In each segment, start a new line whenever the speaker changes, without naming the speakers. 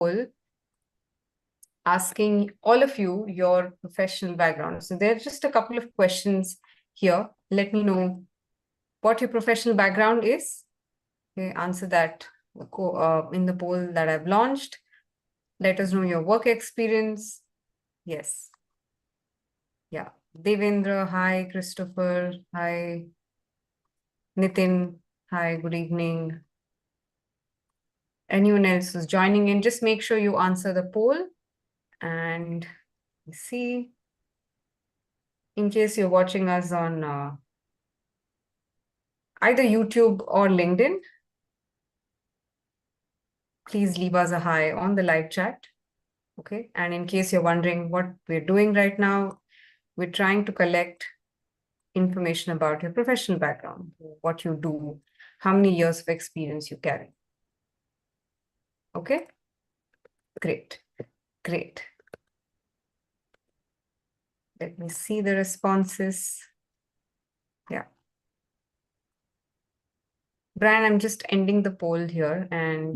poll asking all of you your professional background. So there are just a couple of questions here. Let me know what your professional background is. Okay, answer that in the poll that I've launched. Let us know your work experience. Yes. Yeah. Devendra, hi. Christopher, hi. Nitin, hi. Good evening. Anyone else who's joining in, just make sure you answer the poll. And see, in case you're watching us on either YouTube or LinkedIn, please leave us a hi on the live chat. Okay. And in case you're wondering what we're doing right now, we're trying to collect information about your professional background, what you do, how many years of experience you carry. Okay. Great. Great. Let me see the responses. Yeah. Bryan, I'm just ending the poll here and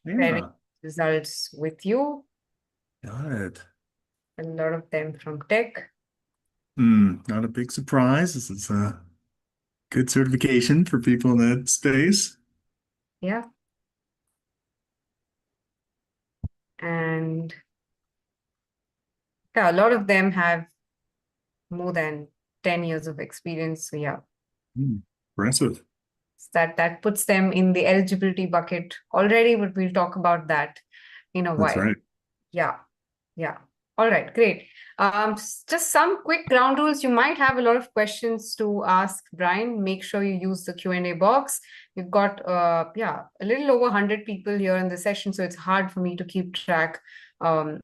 sharing results with you.
Got it.
A lot of them from tech.
Not a big surprise. This is a good certification for people in that space.
Yeah. And yeah, a lot of them have more than 10 years of experience. So yeah.
Impressive.
That puts them in the eligibility bucket already, but we'll talk about that in a while.
That's right.
Yeah. Yeah. All right, great. Just some quick ground rules. You might have a lot of questions to ask Bryan. Make sure you use the Q&A box. We've got a little over 100 people here in the session, so it's hard for me to keep track of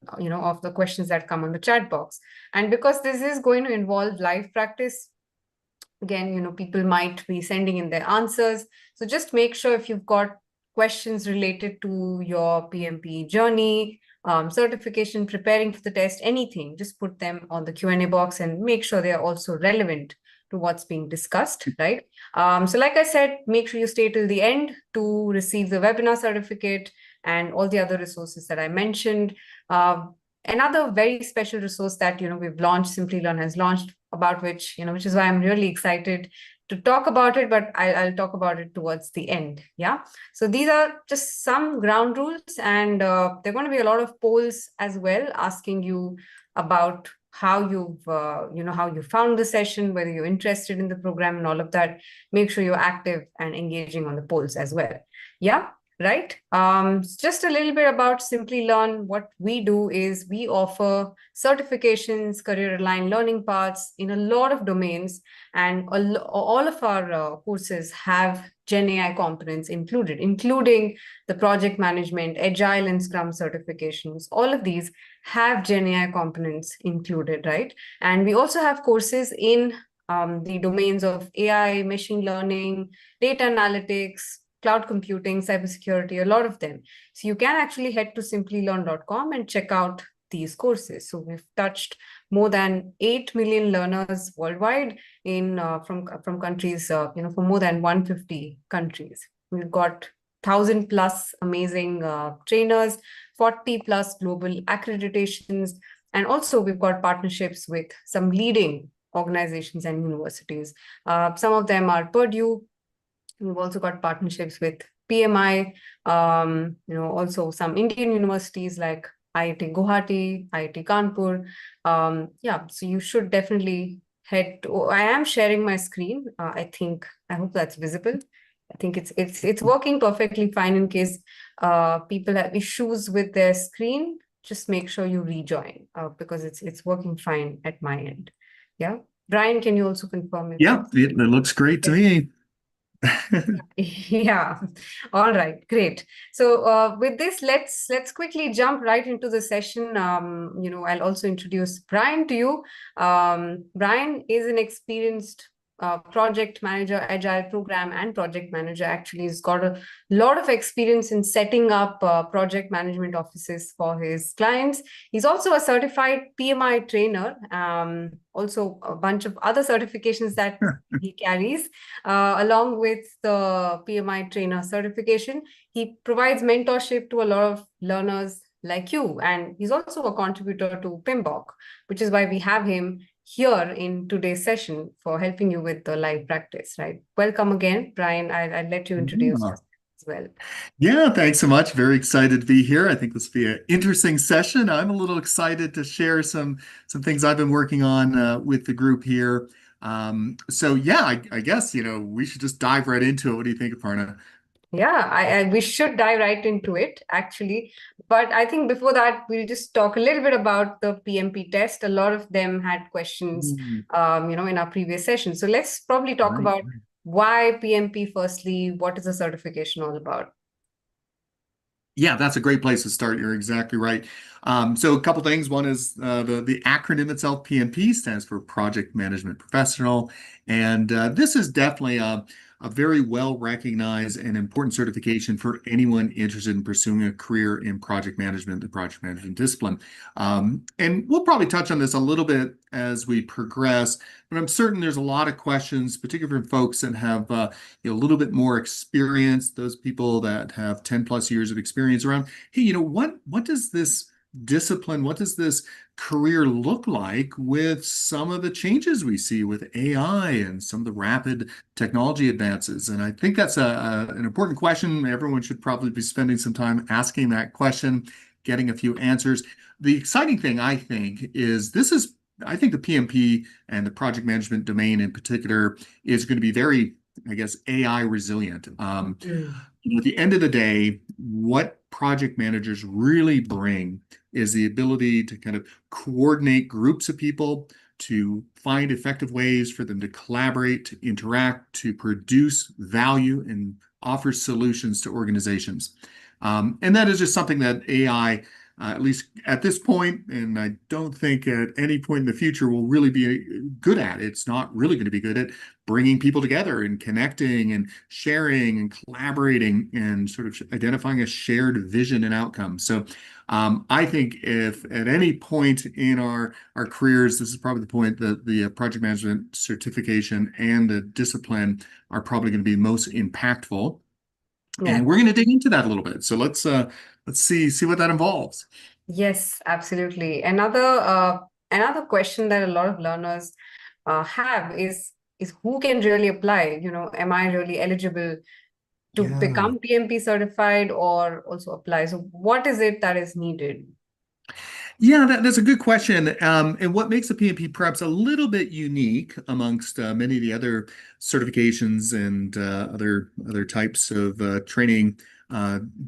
the questions that come on the chat box. And because this is going to involve live practice, again, people might be sending in their answers. So just make sure if you've got questions related to your PMP journey, certification, preparing for the test, anything, just put them on the Q&A box and make sure they are also relevant to what's being discussed, right? So like I said, make sure you stay till the end to receive the webinar certificate and all the other resources that I mentioned. Another very special resource that, we've launched, Simplilearn has launched, about which is why I'm really excited to talk about it, but I'll talk about it towards the end. Yeah. So these are just some ground rules, and there are going to be a lot of polls as well, asking you about how you've, how you found the session, whether you're interested in the program and all of that. Make sure you're active and engaging on the polls as well. Yeah. Right. Just a little bit about Simplilearn. What we do is we offer certifications, career-aligned learning paths in a lot of domains, and all of our courses have Gen AI components included, including the project management, Agile and Scrum certifications. All of these have Gen AI components included, right? And we also have courses in the domains of AI, machine learning, data analytics, cloud computing, cybersecurity, a lot of them. So you can actually head to simplilearn.com and check out these courses. So we've touched more than 8 million learners worldwide in from countries, from more than 150 countries. We've got 1,000 plus amazing trainers, 40 plus global accreditations, and also we've got partnerships with some leading organizations and universities. Some of them are Purdue. We've also got partnerships with PMI, also some Indian universities like IIT Guwahati, IIT Kanpur. So you should definitely head to, I am sharing my screen. I hope that's visible. I think it's working perfectly fine. In case people have issues with their screen, just make sure you rejoin because it's working fine at my end. Yeah. Bryan, can you also confirm?
Yeah, it looks great to me.
Yeah. All right, great. So with this, let's quickly jump right into the session. I'll also introduce Bryan to you. Bryan is an experienced project manager, agile program and project manager. Actually, he's got a lot of experience in setting up project management offices for his clients. He's also a certified PMI trainer, also a bunch of other certifications that he carries, along with the PMI trainer certification. He provides mentorship to a lot of learners like you. And he's also a contributor to PMBOK, which is why we have him here in today's session for helping you with the live practice, right? Welcome again, Bryan. I'll let you introduce
Yeah.
yourself as well.
Yeah, thanks so much. Very excited to be here. I think this will be an interesting session. I'm a little excited to share some things I've been working on with the group here. So yeah, I guess we should just dive right into it. What do you think, Aparna?
Yeah, we should dive right into it, actually. But I think before that, we'll just talk a little bit about the PMP test. A lot of them had questions,
Mm,
in our previous session. So let's probably talk
right.
about why PMP firstly. What is the certification all about?
Yeah, that's a great place to start. You're exactly right. So a couple things. One is the acronym itself, PMP, stands for Project Management Professional, and this is definitely a very well recognized and important certification for anyone interested in pursuing a career in project management, the project management discipline. And we'll probably touch on this a little bit as we progress, but I'm certain there's a lot of questions, particularly from folks that have a little bit more experience, those people that have 10 plus years of experience around, hey, what does this discipline, what does this career look like with some of the changes we see with AI and some of the rapid technology advances? And I think that's an important question. Everyone should probably be spending some time asking that question, getting a few answers. The exciting thing, I think, is I think the PMP and the project management domain in particular is going to be very, I guess, AI resilient. At the end of the day, what project managers really bring is the ability to kind of coordinate groups of people, to find effective ways for them to collaborate, to interact, to produce value and offer solutions to organizations. And that is just something that AI, at least at this point, and I don't think at any point in the future will really be good at. It's not really going to be good at bringing people together and connecting and sharing and collaborating and sort of identifying a shared vision and outcome. So I think if at any point in our careers, this is probably the point that the project management certification and the discipline are probably going to be most impactful.
Yeah.
And we're going to dig into that a little bit. So let's see what that involves.
Yes, absolutely. Another question that a lot of learners have is who can really apply? Am I really eligible to
Yeah.
become PMP certified or also apply? So what is it that is needed?
Yeah, that's a good question. And what makes the PMP perhaps a little bit unique amongst many of the other certifications and other types of training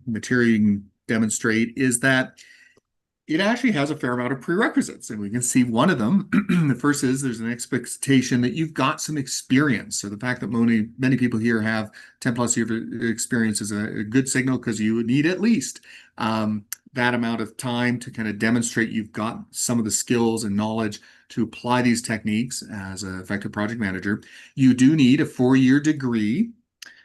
material you can demonstrate is that it actually has a fair amount of prerequisites, and we can see one of them. The first is there's an expectation that you've got some experience. So the fact that many people here have 10 plus years of experience is a good signal because you would need at least that amount of time to kind of demonstrate you've got some of the skills and knowledge to apply these techniques as an effective project manager. You do need a 4-year degree.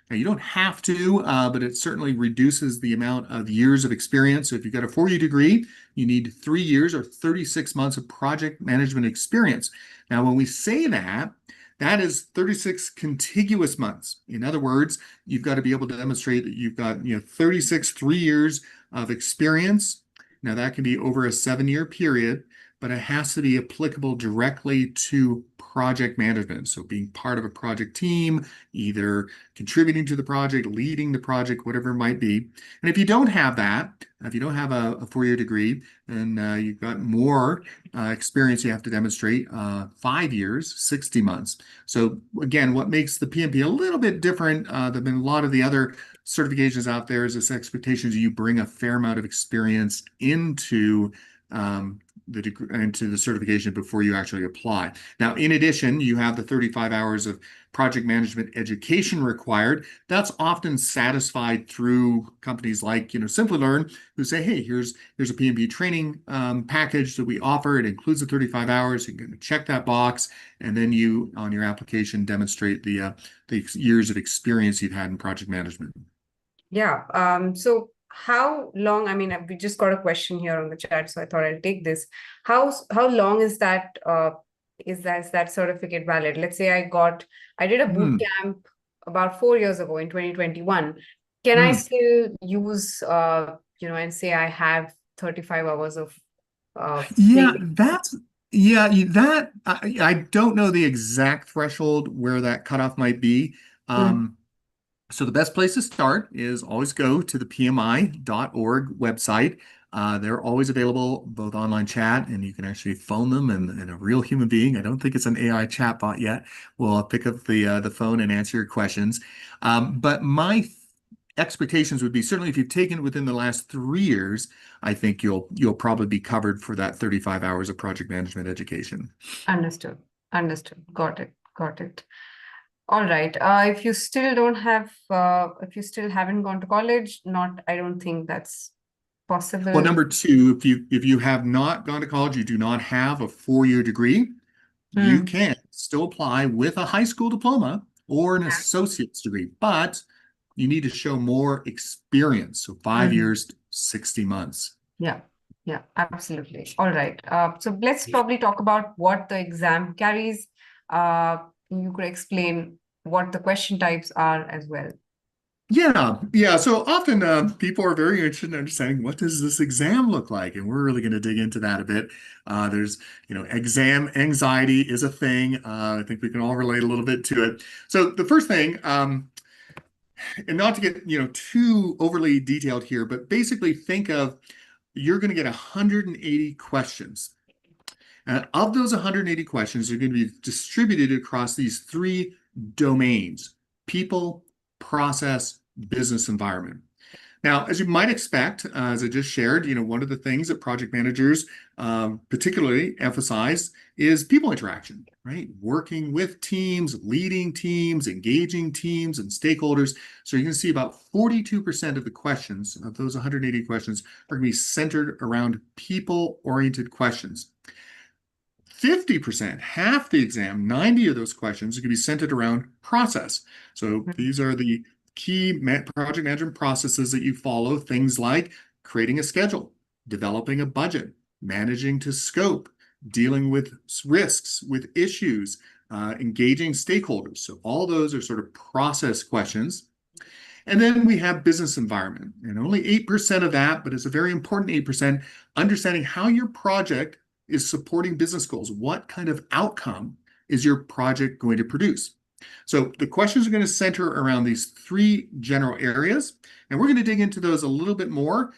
Now, you don't have to, but it certainly reduces the amount of years of experience. So if you've got a 4-year degree, you need 3 years or 36 months of project management experience. Now, when we say that, that is 36 contiguous months. In other words, you've got to be able to demonstrate that you've got 36 3 years of experience. Now, that can be over a 7-year period, but it has to be applicable directly to project management. So being part of a project team, either contributing to the project, leading the project, whatever it might be. And if you don't have that, if you don't have a 4-year degree, then you've got more experience you have to demonstrate, 5 years, 60 months. So again, what makes the PMP a little bit different than a lot of the other certifications out there is this expectation that you bring a fair amount of experience into the certification before you actually apply. Now, in addition, you have the 35 hours of project management education required. That's often satisfied through companies like Simplilearn, who say, "Hey, here's a PMP training package that we offer. It includes the 35 hours. You can check that box, and then you, on your application, demonstrate the years of experience you've had in project management."
Yeah. So how long, I mean, we just got a question here on the chat, so I thought I'll take this. How long is that certificate valid? Let's say I did a boot
Hmm.
camp about 4 years ago in 2021. Can I
Hmm.
still use and say I have 35 hours of
Yeah,
training?
I don't know the exact threshold where that cutoff might be.
Mm,
So the best place to start is always go to the PMI.org website. They're always available, both online chat, and you can actually phone them, and a real human being, I don't think it's an AI chatbot yet, will pick up the phone and answer your questions. But my expectations would be, certainly if you've taken it within the last 3 years, I think you'll probably be covered for that 35 hours of project management education.
understood. Understood. Got it. Got it. All right. If you still don't have, if you still haven't gone to college, not, I don't think that's
Well,
possible.
number two, if you have not gone to college, you do not have a 4-year degree, you
Hmm.
can still apply with a high school diploma or an associate's degree, but you need to show more experience. So 5 years, 60 months.
Yeah, yeah, absolutely. All right. So let's probably talk about what the exam carries. You could explain what the question types are as well.
Yeah. So often people are very interested in understanding, what does this exam look like, and we're really going to dig into that a bit. There's, exam anxiety is a thing. I think we can all relate a little bit to it. So the first thing, and not to get too overly detailed here, but basically think of, you're going to get 180 questions. Of those 180 questions, they're going to be distributed across these three domains: people, process, business environment. Now, as you might expect, as I just shared, one of the things that project managers particularly emphasize is people interaction, right? Working with teams, leading teams, engaging teams and stakeholders. So you're going to see about 42% of the questions, of those 180 questions, are going to be centered around people-oriented questions. 50%, half the exam, 90 of those questions are going to be centered around process. So these are the key project management processes that you follow, things like creating a schedule, developing a budget, managing to scope, dealing with risks, with issues, engaging stakeholders. So all those are sort of process questions. And then we have business environment, and only 8% of that, but it's a very important 8%, understanding how your project is supporting business goals. What kind of outcome is your project going to produce? So the questions are going to center around these three general areas, and we're going to dig into those a little bit more.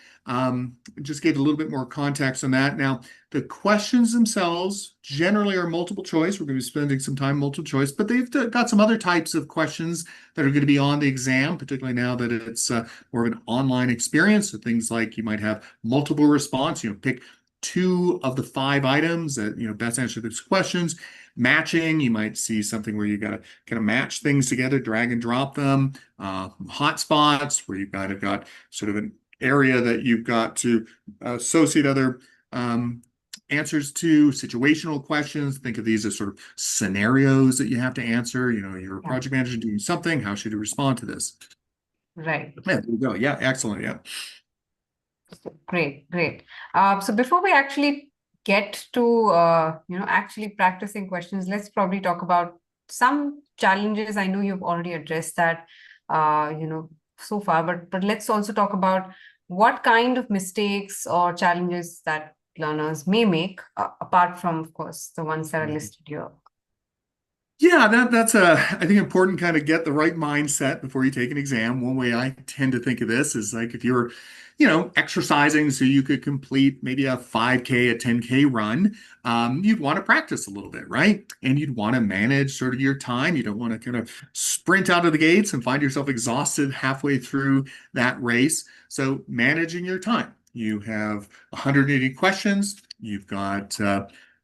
Just give a little bit more context on that. Now, the questions themselves generally are multiple choice. We're going to be spending some time multiple choice, but they've got some other types of questions that are going to be on the exam, particularly now that it's more of an online experience. So things like, you might have multiple response, pick 2 of the 5 items that best answer those questions. Matching, you might see something where you got to kind of match things together, drag and drop them. Hotspots, where you've got sort of an area that you've got to associate other answers to. Situational questions, think of these as sort of scenarios that you have to answer. You're a
Yeah,
project manager doing something, how should you respond to this?
right.
Yeah, there you go. Yeah, excellent. Yeah.
Great, great. So before we actually get to actually practicing questions, let's probably talk about some challenges. I know you've already addressed that so far, but let's also talk about what kind of mistakes or challenges that learners may make, apart from, of course, the ones that are listed here.
Yeah, that's I think important, kind of get the right mindset before you take an exam. One way I tend to think of this is like, if you're, exercising so you could complete maybe a 5K, a 10K run, you'd want to practice a little bit, right? And you'd want to manage sort of your time. You don't want to kind of sprint out of the gates and find yourself exhausted halfway through that race. So managing your time. You have 180 questions. You've got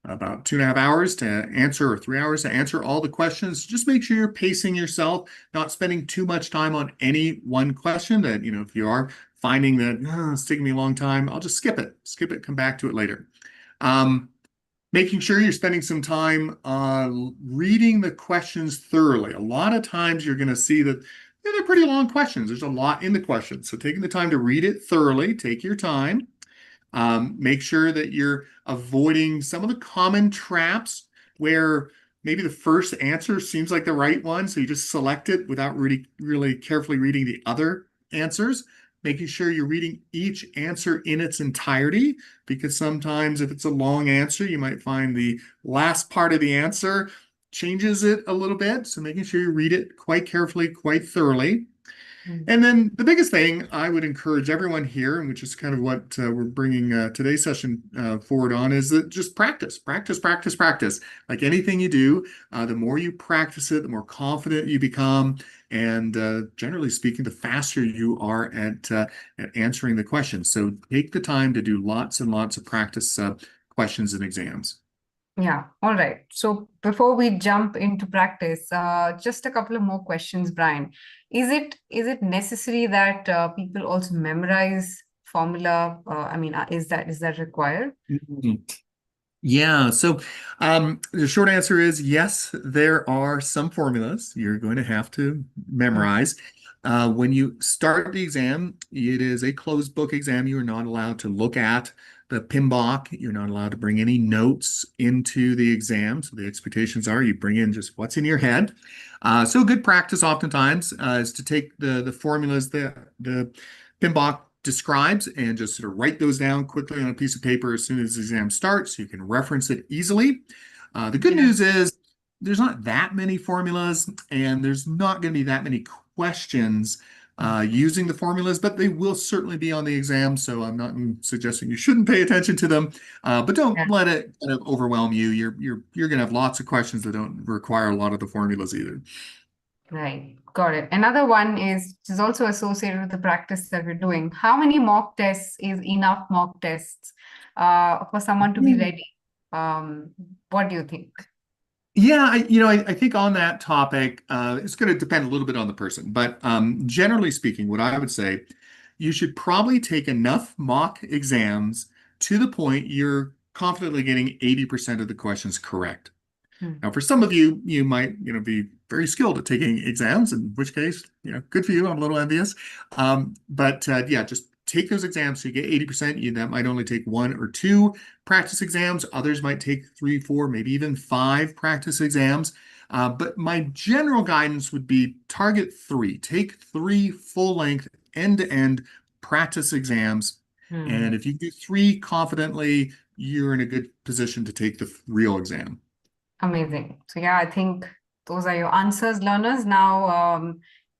about 2.5 hours to answer, or 3 hours to answer all the questions. Just make sure you're pacing yourself, not spending too much time on any one question. That, if you are finding that it's taking me a long time, I'll just skip it, come back to it later. Making sure you're spending some time reading the questions thoroughly. A lot of times you're going to see that they're pretty long questions. There's a lot in the questions. So taking the time to read it thoroughly, take your time. Make sure that you're avoiding some of the common traps where maybe the first answer seems like the right one, so you just select it without really carefully reading the other answers. making sure you're reading each answer in its entirety, because sometimes if it's a long answer, you might find the last part of the answer changes it a little bit. So making sure you read it quite carefully, quite thoroughly. And then the biggest thing I would encourage everyone here, and which is kind of what we're bringing today's session forward on, is that just practice, practice, practice, practice. Like anything you do, the more you practice it, the more confident you become. And generally speaking, the faster you are at answering the questions. So take the time to do lots and lots of practice questions and exams.
Yeah, all right. So before we jump into practice, just a couple of more questions, Bryan. Is it necessary that people also memorize formula? I mean, is that required?
Mhm. Yeah, so the short answer is yes, there are some formulas you're going to have to
Mm.
memorize. When you start the exam, it is a closed book exam. You are not allowed to look at the PMBOK. You're not allowed to bring any notes into the exam. So the expectations are you bring in just what's in your head. So good practice oftentimes is to take the formulas that the PMBOK describes and just sort of write those down quickly on a piece of paper as soon as the exam starts so you can reference it easily. The good
Yeah.
news is there's not that many formulas and there's not going to be that many questions using the formulas, but they will certainly be on the exam. So I'm not suggesting you shouldn't pay attention to them, but don't
Yeah.
let it kind of overwhelm you. You're going to have lots of questions that don't require a lot of the formulas either.
Right. Got it. Another one is also associated with the practice that we're doing. How many mock tests is enough mock tests for someone to be ready? What do you think?
Yeah, I think on that topic, it's going to depend a little bit on the person, but generally speaking, what I would say, you should probably take enough mock exams to the point you're confidently getting 80% of the questions correct.
Hmm.
Now, for some of you, you might, be very skilled at taking exams, in which case, good for you. I'm a little envious. But yeah, just take those exams so you get 80%. That might only take one or two practice exams. Others might take three, four, maybe even five practice exams. But my general guidance would be target three. Take three full-length, end-to-end practice exams.
Hmm.
And if you do three confidently, you're in a good position to take the real exam.
Amazing. So yeah, I think those are your answers, learners. Now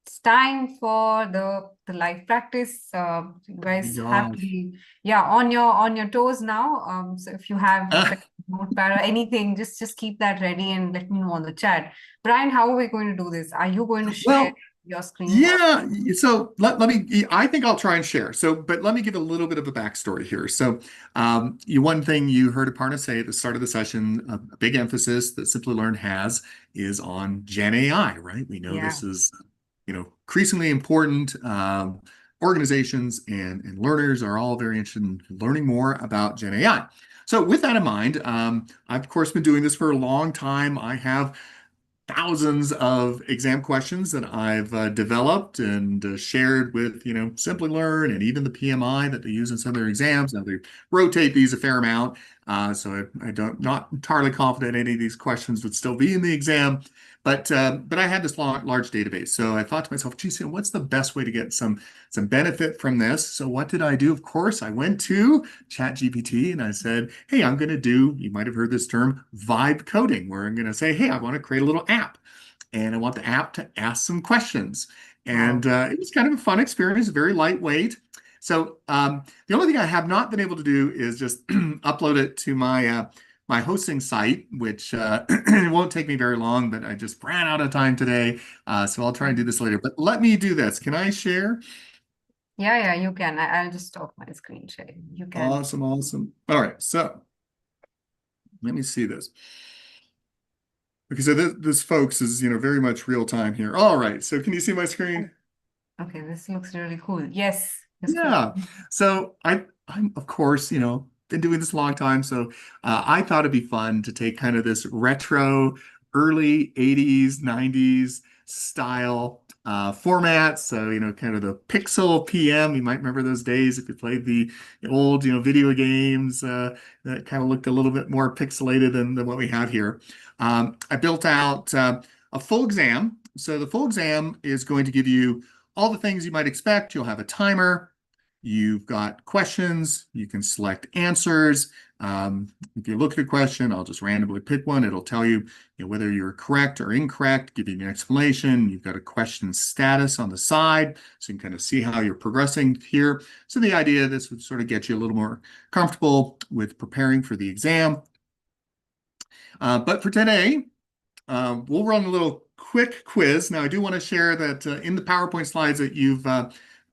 it's time for the live practice. You guys have to
Gosh.
be on your toes now. So if you have a pen, notepad or anything, just keep that ready and let me know on the chat. Bryan, how are we going to do this? Are you going to share
Well,
your screen or?
yeah. So let me, I think I'll try and share. So, but let me give a little bit of a backstory here. So, one thing you heard Aparna say at the start of the session, a big emphasis that Simplilearn has is on Gen AI, right? We know
Yeah.
this is, increasingly important. Organizations and learners are all very interested in learning more about Gen AI. So, with that in mind, I've of course been doing this for a long time. I have thousands of exam questions that I've developed and shared with, Simplilearn and even the PMI that they use in some of their exams. Now they rotate these a fair amount, so I don't not entirely confident any of these questions would still be in the exam. But I had this large database, so I thought to myself, geez, what's the best way to get some benefit from this? So what did I do? Of course, I went to ChatGPT and I said, hey, I'm going to do, you might have heard this term, vibe coding, where I'm going to say, hey, I want to create a little app and I want the app to ask some questions. And
Wow.
it was kind of a fun experience, very lightweight. So the only thing I have not been able to do is just upload it to my hosting site, which it won't take me very long, but I just ran out of time today. So I'll try and do this later. But let me do this. Can I share?
Yeah, you can. I'll just stop my screen sharing. You can.
Awesome, awesome. All right, so let me see this. Okay, so this folks is, very much real time here. All right, so can you see my screen?
Okay, this looks really cool. Yes, it's cool.
Yeah. So I'm of course, been doing this a long time. So I thought it'd be fun to take kind of this retro, early 80s, 90s style format. So, kind of the pixel PM. You might remember those days if you played the old, video games that kind of looked a little bit more pixelated than what we have here. I built out a full exam. So the full exam is going to give you all the things you might expect. You'll have a timer. You've got questions. You can select answers. If you look at a question, I'll just randomly pick one. It'll tell you, whether you're correct or incorrect, give you an explanation. You've got a question status on the side, so you can kind of see how you're progressing here. So the idea, this would sort of get you a little more comfortable with preparing for the exam. But for today, we'll run a little quick quiz. Now, I do want to share that in the PowerPoint slides that you're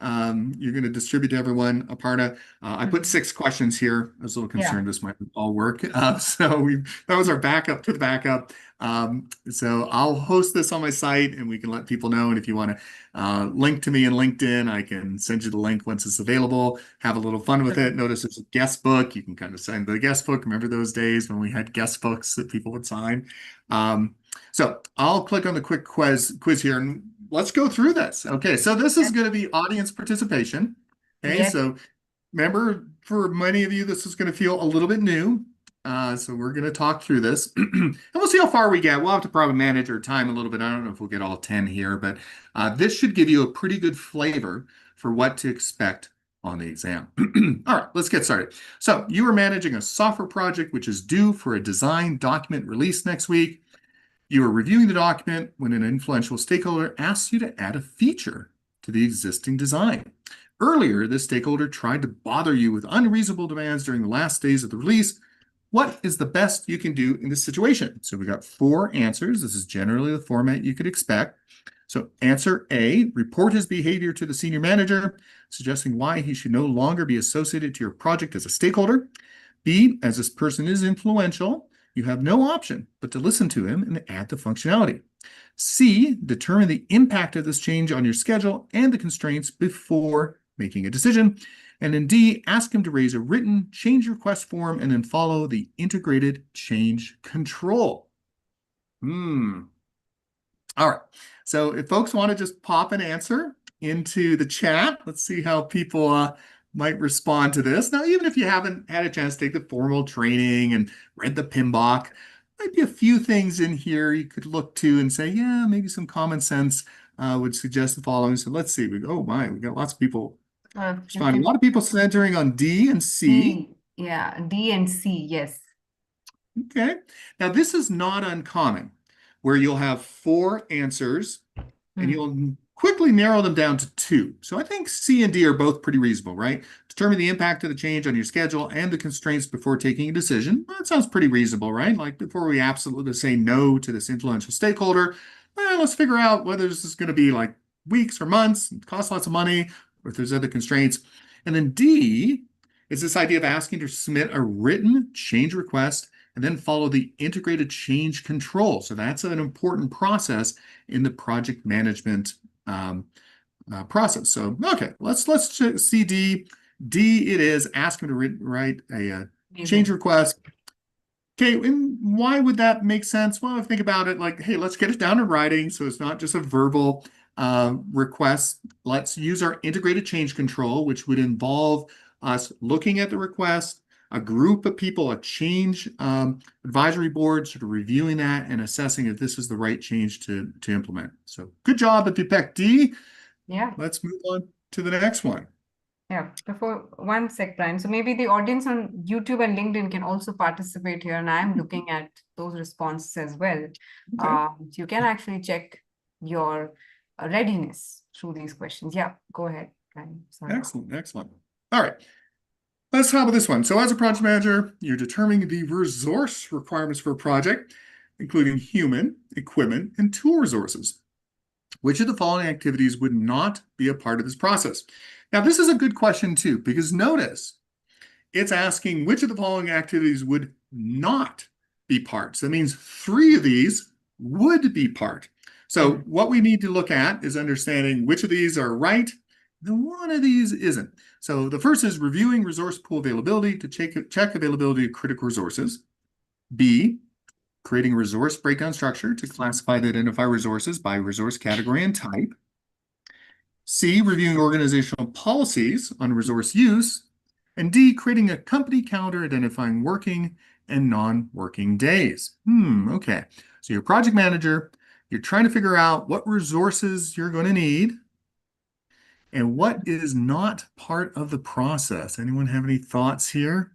going to distribute to everyone, Aparna, I put 6 questions here. I was a little concerned this might all work. That was our backup to the backup. So I'll host this on my site and we can let people know. And if you want to link to me in LinkedIn, I can send you the link once it's available. Have a little fun with it. Notice there's a guest book. You can kind of sign the guest book. Remember those days when we had guest books that people would sign? So I'll click on the quick quiz here and let's go through this. Okay, so this is going to be audience participation. Okay, so remember, for many of you, this is going to feel a little bit new. So we're going to talk through this and we'll see how far we get. We'll have to probably manage our time a little bit. I don't know if we'll get all 10 here, but this should give you a pretty good flavor for what to expect on the exam. All right, let's get started. So you are managing a software project which is due for a design document release next week. You are reviewing the document when an influential stakeholder asks you to add a feature to the existing design. Earlier, this stakeholder tried to bother you with unreasonable demands during the last days of the release. What is the best you can do in this situation? So we got 4 answers. This is generally the format you could expect. So answer A, report his behavior to the senior manager, suggesting why he should no longer be associated to your project as a stakeholder. B, as this person is influential, you have no option but to listen to him and add the functionality. C, determine the impact of this change on your schedule and the constraints before making a decision. And in D, ask him to raise a written change request form and then follow the integrated change control. All right. So if folks want to just pop an answer into the chat, let's see how people might respond to this. Now, even if you haven't had a chance to take the formal training and read the PMBOK, might be a few things in here you could look to and say, yeah, maybe some common sense would suggest the following. So let's see. We got lots of people responding. A lot of people centering on D and C.
Yeah, D and C, yes.
Okay. Now, this is not uncommon, where you'll have 4 answers and you'll quickly narrow them down to 2. So I think C and D are both pretty reasonable, right? Determine the impact of the change on your schedule and the constraints before taking a decision. Well, that sounds pretty reasonable, right? Like before we absolutely say no to this influential stakeholder, well, let's figure out whether this is going to be like weeks or months, cost lots of money, or if there's other constraints. And then D is this idea of asking to submit a written change request and then follow the integrated change control. So that's an important process in the project management process. So, okay, let's see D. D it is, ask him to write a change request. Okay, and why would that make sense? Well, think about it like, hey, let's get it down in writing so it's not just a verbal request. Let's use our integrated change control, which would involve us looking at the request, a group of people, a change advisory board, sort of reviewing that and assessing if this is the right change to implement. So good job if you picked D.
Yeah.
Let's move on to the next one.
Yeah, before 1 sec, Brian. So maybe the audience on YouTube and LinkedIn can also participate here, and I'm looking at those responses as well.
Okay.
You can actually check your readiness through these questions. Yeah, go ahead, Brian. Sorry.
Excellent. All right. Let's talk about this one. So as a project manager, you're determining the resource requirements for a project, including human, equipment, and tool resources. Which of the following activities would not be a part of this process? Now, this is a good question too, because notice it's asking which of the following activities would not be part. So that means 3 of these would be part. So what we need to look at is understanding which of these are right, and 1 of these isn't. So the first is reviewing resource pool availability to check availability of critical resources. B, creating a resource breakdown structure to classify and identify resources by resource category and type. C, reviewing organizational policies on resource use. And D, creating a company calendar identifying working and non-working days. Okay. So you're a project manager, you're trying to figure out what resources you're going to need. And what is not part of the process? Anyone have any thoughts here?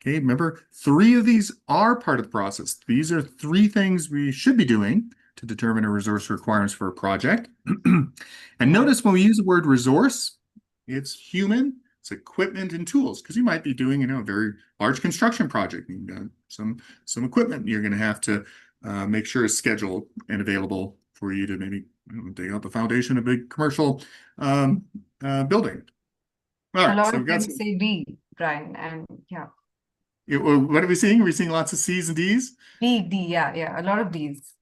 Okay, remember, 3 of these are part of the process. These are 3 things we should be doing to determine a resource requirements for a project. And
Yeah.
notice when we use the word resource, it's human, it's equipment and tools, because you might be doing, a very large construction project. You've got some equipment you're going to have to make sure is scheduled and available for you to maybe dig out the foundation of a big commercial building. All
A
right,
lot
so
of
we've got
them
some.
say D, Brian, and yeah,
What are we seeing? Are we seeing lots of C's and D's?
D, yeah, a lot of these.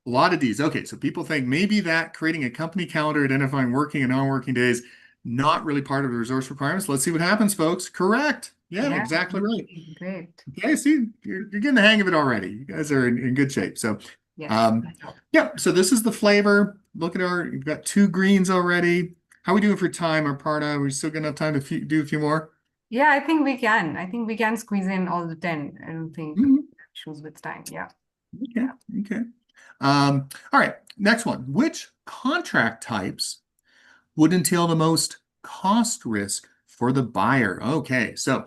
A lot of D's. Okay, so people think maybe that creating a company calendar, identifying working and non-working days, not really part of the resource requirements. Let's see what happens, folks. Correct. Yeah,
Yeah,
exactly right.
great.
Okay, see, you're getting the hang of it already. You guys are in good shape. So,
Yes.
um, yeah, so this is the flavor. Look at we've got 2 greens already. How are we doing for time, Aparna? Are we still gonna have time to do a few more?
Yeah, I think we can. I think we can squeeze in all the 10. I don't think
Mhm.
issues with time. Yeah.
Okay, okay. All right, next one. Which contract types would entail the most cost risk for the buyer? Okay, so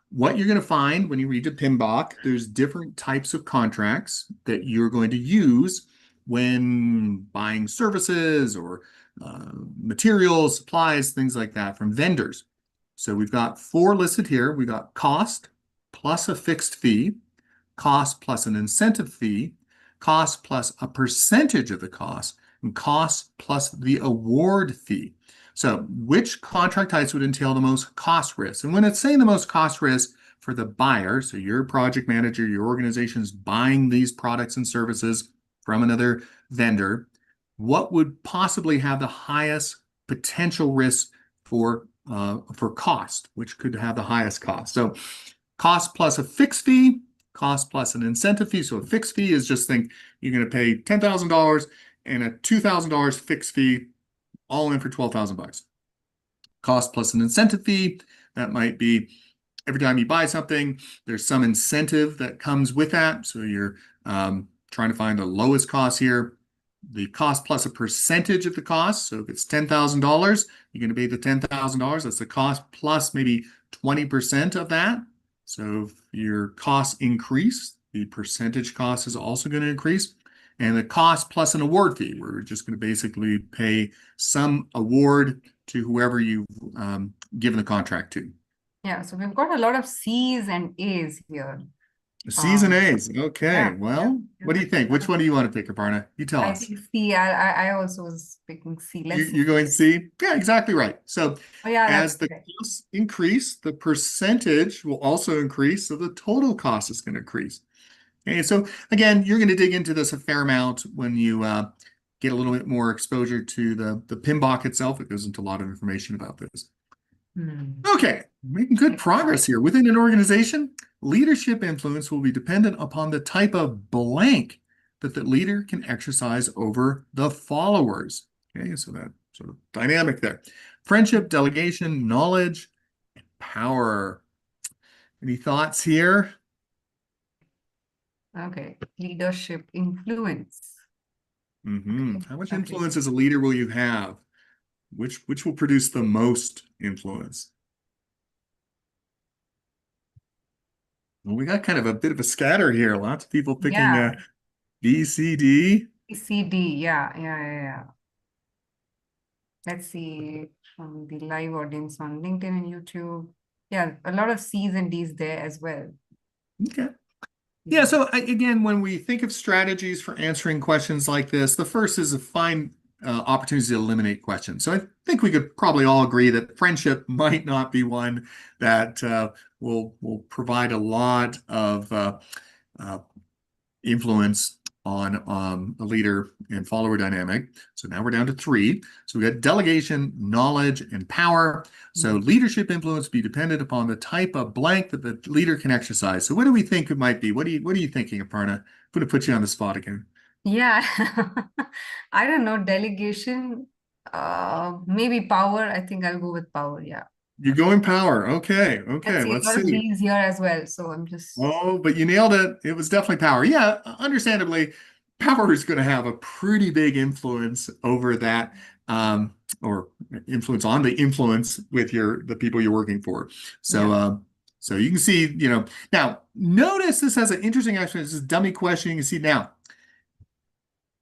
what you're going to find when you read the PMBOK, there's different types of contracts that you're going to use when buying services or materials, supplies, things like that from vendors. So we've got 4 listed here. We've got cost plus a fixed fee, cost plus an incentive fee, cost plus a percentage of the cost, and cost plus the award fee. So which contract types would entail the most cost risk? And when it's saying the most cost risk for the buyer, so your project manager, your organization is buying these products and services from another vendor, what would possibly have the highest potential risk for cost, which could have the highest cost? So cost plus a fixed fee, cost plus an incentive fee. So a fixed fee is just think you're going to pay $10,000 and a $2,000 fixed fee, all in for 12,000 bucks. Cost plus an incentive fee, that might be every time you buy something, there's some incentive that comes with that. So you're trying to find the lowest cost here. The cost plus a percentage of the cost. So if it's $10,000, you're going to pay the $10,000. That's the cost plus maybe 20% of that. So if your costs increase, the percentage cost is also going to increase. And the cost plus an award fee, where we're just going to basically pay some award to whoever you've given the contract to.
Yeah, so we've got a lot of C's and A's here.
C's and A's. Okay.
Yeah,
Well, what do you think? Which one do you want to pick, Aparna? You tell
I
us.
think C. I also was picking C. Let's see.
You're going C? Yeah, exactly right. So
Oh, yeah,
as
that's
the
okay.
costs increase, the percentage will also increase. So the total cost is going to increase. Okay. So again, you're going to dig into this a fair amount when you get a little bit more exposure to the PMBOK itself. It goes into a lot of information about this. Okay, making good progress here. Within an organization, leadership influence will be dependent upon the type of blank that the leader can exercise over the followers. Okay, so that sort of dynamic there. Friendship, delegation, knowledge, and power. Any thoughts here?
Okay, leadership influence.
How much
Okay.
influence as a leader will you have? Which will produce the most influence? Well, we got kind of a bit of a scatter here. Lots of people picking
Yeah,
B, C, D.
C, D. Yeah. Let's see from the live audience on LinkedIn and YouTube. Yeah, a lot of C's and D's there as well.
Okay. Yeah, so again, when we think of strategies for answering questions like this, the first is to find opportunities to eliminate questions. So I think we could probably all agree that friendship might not be one that will provide a lot of influence on a leader and follower dynamic. So now we're down to 3. So we got delegation, knowledge, and power. So leadership influence be dependent upon the type of blank that the leader can exercise. So what do we think it might be? What are you thinking, Aparna? I'm going to put you on the spot again.
Yeah, I don't know, delegation, maybe power. I think I'll go with power. Yeah.
You're going power. Okay.
Let's
Okay.
see, a
Let's
lot of
see.
D's here as well. So I'm just,
Oh, but you nailed it. It was definitely power. Yeah, understandably, power is going to have a pretty big influence over that or influence on the influence with the people you're working for. So,
Yeah.
so you can see, now notice this has an interesting action. This is a dummy question. You can see now,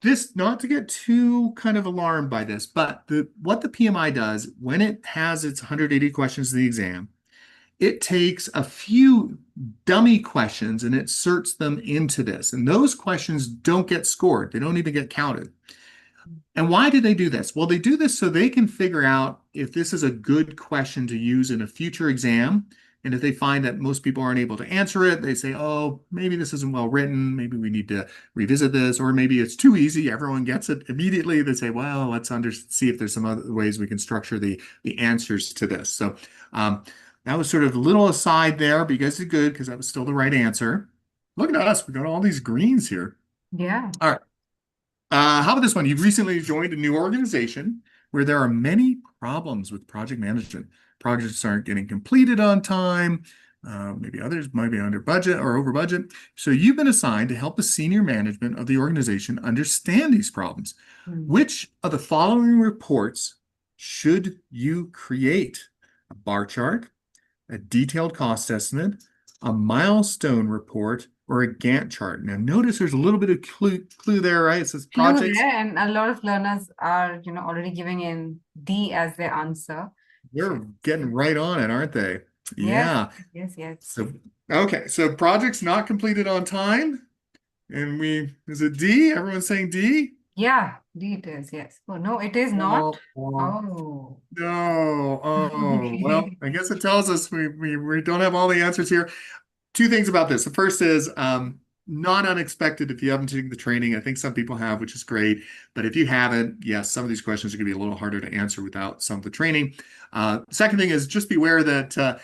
this, not to get too kind of alarmed by this, but what the PMI does when it has its 180 questions in the exam, it takes a few dummy questions and it inserts them into this. And those questions don't get scored. They don't even get counted. And why do they do this? Well, they do this so they can figure out if this is a good question to use in a future exam. And if they find that most people aren't able to answer it, they say, oh, maybe this isn't well written. Maybe we need to revisit this, or maybe it's too easy. Everyone gets it immediately. They say, well, let's see if there's some other ways we can structure the answers to this. So that was sort of a little aside there, but you guys did good because that was still the right answer. Look at us. We got all these greens here.
Yeah.
All right. How about this one? You've recently joined a new organization where there are many problems with project management. Projects aren't getting completed on time. Maybe others might be under budget or over budget. So you've been assigned to help the senior management of the organization understand these problems. Which of the following reports should you create? A bar chart, a detailed cost estimate, a milestone report, or a Gantt chart. Now, notice there's a little bit of clue there, right? It says projects.
Clue there, and a lot of learners are, already giving in D as their answer.
They're getting right on it, aren't they? Yeah.
Yes, yes.
So, okay, so projects not completed on time. And is it D? Everyone's saying D?
Yeah, D it is, yes. Oh, no, it is not.
Oh. No. Oh, well, I guess it tells us we don't have all the answers here. Two things about this. The first is not unexpected if you haven't taken the training. I think some people have, which is great. But if you haven't, yes, some of these questions are going to be a little harder to answer without some of the training. Second thing is just beware that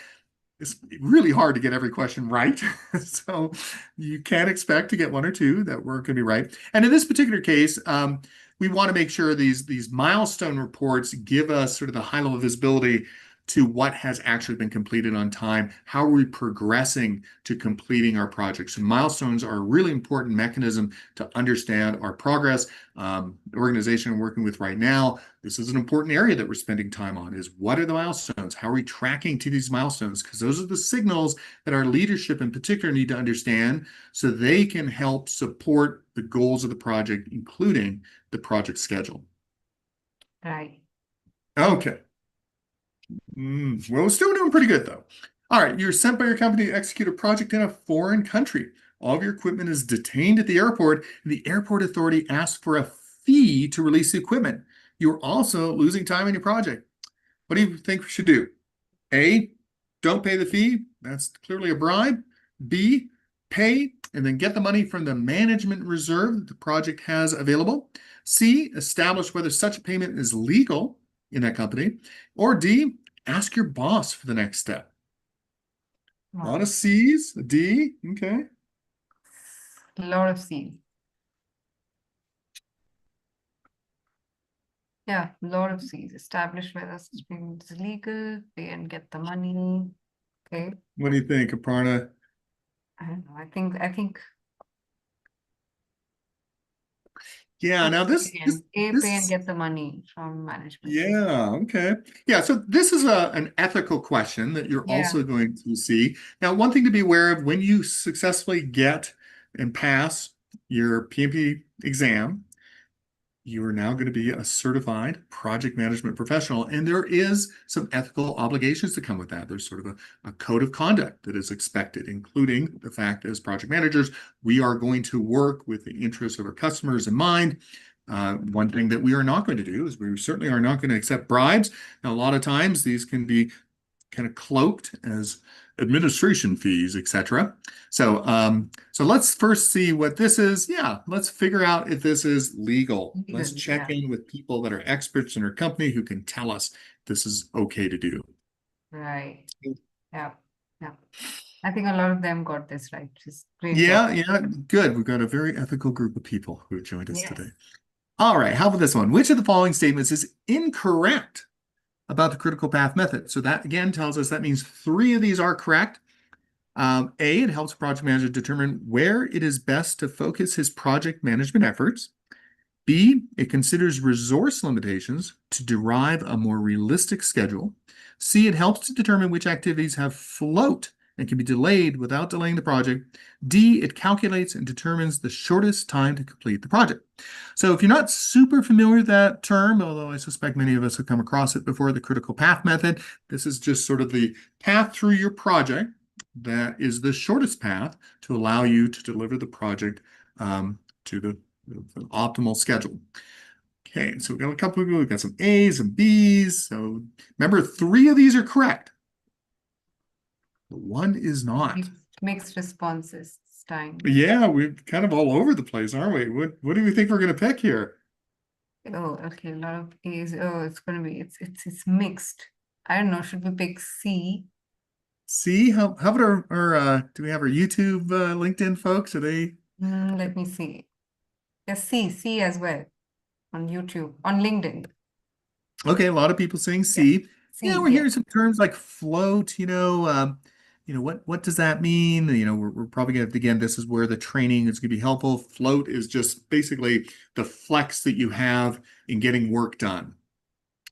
it's really hard to get every question right. So you can expect to get one or two that weren't going to be right. And in this particular case, we want to make sure these milestone reports give us sort of the high level visibility to what has actually been completed on time. How are we progressing to completing our projects? And milestones are a really important mechanism to understand our progress. The organization I'm working with right now, this is an important area that we're spending time on, is what are the milestones? How are we tracking to these milestones? Because those are the signals that our leadership in particular need to understand so they can help support the goals of the project, including the project schedule.
Right.
Okay. Well, we're still doing pretty good though. All right, you're sent by your company to execute a project in a foreign country. All of your equipment is detained at the airport, and the airport authority asks for a fee to release the equipment. You're also losing time in your project. What do you think we should do? A, don't pay the fee. That's clearly a bribe. B, pay and then get the money from the management reserve that the project has available. C, establish whether such a payment is legal in that company. Or D, ask your boss for the next step. A lot of C's, a D, okay.
A lot of C's. Yeah, a lot of C's. Establish whether such payment is legal, pay and get the money. Okay.
What do you think, Aparna?
I don't know. I think
yeah, now this
pay and get the money from management.
Yeah, okay. Yeah, so this is an ethical question that you're also going to see. Now, one thing to be aware of when you successfully get and pass your PMP exam, you are now going to be a certified project management professional, and there is some ethical obligations to come with that. There's sort of a code of conduct that is expected, including the fact as project managers, we are going to work with the interests of our customers in mind. One thing that we are not going to do is we certainly are not going to accept bribes. Now, a lot of times these can be kind of cloaked as administration fees, etc. So, so let's first see what this is. Yeah, let's figure out if this is legal. Let's check in with people that are experts in our company who can tell us this is okay to do.
Right. Yeah. Yeah. I think a lot of them got this right. Just great
Yeah,
job.
yeah, good. We've got a very ethical group of people who have joined us today. All right, how about this one? Which of the following statements is incorrect about the critical path method? So that again tells us that means 3 of these are correct. A, it helps project manager determine where it is best to focus his project management efforts. B, it considers resource limitations to derive a more realistic schedule. C, it helps to determine which activities have float and can be delayed without delaying the project. D, it calculates and determines the shortest time to complete the project. So if you're not super familiar with that term, although I suspect many of us have come across it before, the critical path method, this is just sort of the path through your project that is the shortest path to allow you to deliver the project to the optimal schedule. Okay, so we've got a couple of people, we've got some A's and B's. So remember, 3 of these are correct, but 1 is not.
Mixed responses this time.
Yeah, we're kind of all over the place, aren't we? What do you think we're going to pick here?
Oh, okay, a lot of A's. Oh, it's gonna be it's mixed. I don't know. Should we pick C?
C, how about our do we have our YouTube, LinkedIn folks? Are they?
Let me see. Yes, C as well on YouTube, on LinkedIn.
Okay, a lot of people saying C.
C,
Yeah, we're
yeah.
hearing some terms like float, what does that mean? We're probably gonna, again, this is where the training is gonna be helpful. Float is just basically the flex that you have in getting work done.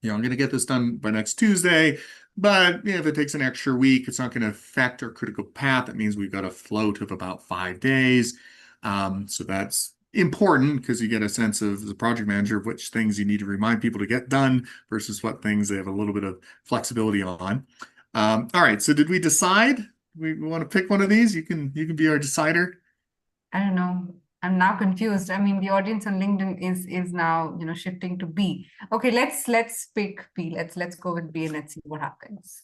I'm gonna get this done by next Tuesday, but if it takes an extra week, it's not gonna affect our critical path. That means we've got a float of about 5 days. So that's important because you get a sense of, as a project manager, of which things you need to remind people to get done versus what things they have a little bit of flexibility on. All right, so did we decide we want to pick one of these? You can be our decider.
I don't know. I'm now confused. I mean, the audience on LinkedIn is now, shifting to B. Okay, let's pick B. Let's go with B and let's see what happens.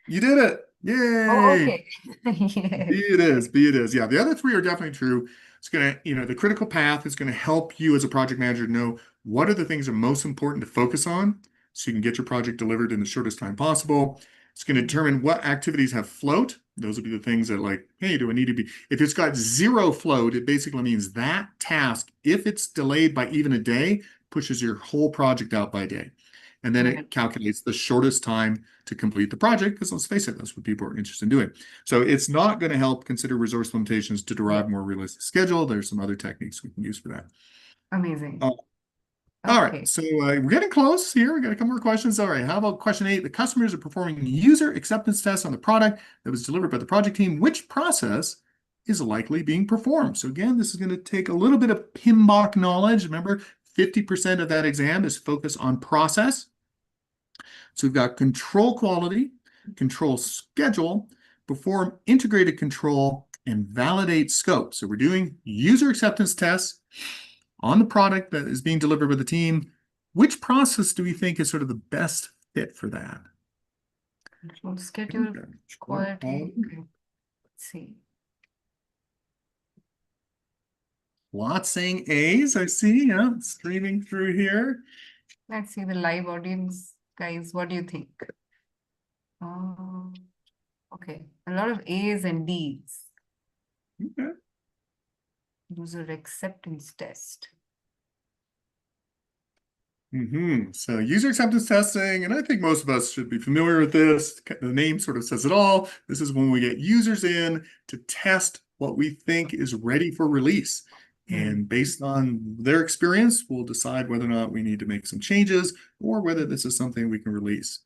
You did it.
Oh,
Yay.
okay. Yeah.
B it is. B it is. Yeah, the other 3 are definitely true. It's going to, the critical path is going to help you as a project manager know what are the things that are most important to focus on so you can get your project delivered in the shortest time possible. It's going to determine what activities have float. Those will be the things that, like, hey, do I need to be, if it's got 0 float, it basically means that task, if it's delayed by even a day, pushes your whole project out by a day. And then it calculates the shortest time to complete the project, because let's face it, that's what people are interested in doing. So it's not going to help consider resource limitations to derive more realistic schedule. There's some other techniques we can use for that.
Amazing.
All
Okay.
right, so we're getting close here. We got a couple more questions. All right, how about question 8? The customers are performing user acceptance tests on the product that was delivered by the project team. Which process is likely being performed? So again, this is going to take a little bit of PMBOK knowledge. Remember, 50% of that exam is focused on process. So we've got control quality, control schedule, perform integrated control, and validate scope. So we're doing user acceptance tests on the product that is being delivered by the team. Which process do we think is sort of the best fit for that?
Control schedule, quality. Okay. Let's see.
Lots saying A's, I see. Yeah, streaming through here.
Let's see the live audience. Guys, what do you think? Okay, a lot of A's and D's.
Okay.
User acceptance test.
So user acceptance testing, and I think most of us should be familiar with this. The name sort of says it all. This is when we get users in to test what we think is ready for release. And based on their experience, we'll decide whether or not we need to make some changes or whether this is something we can release.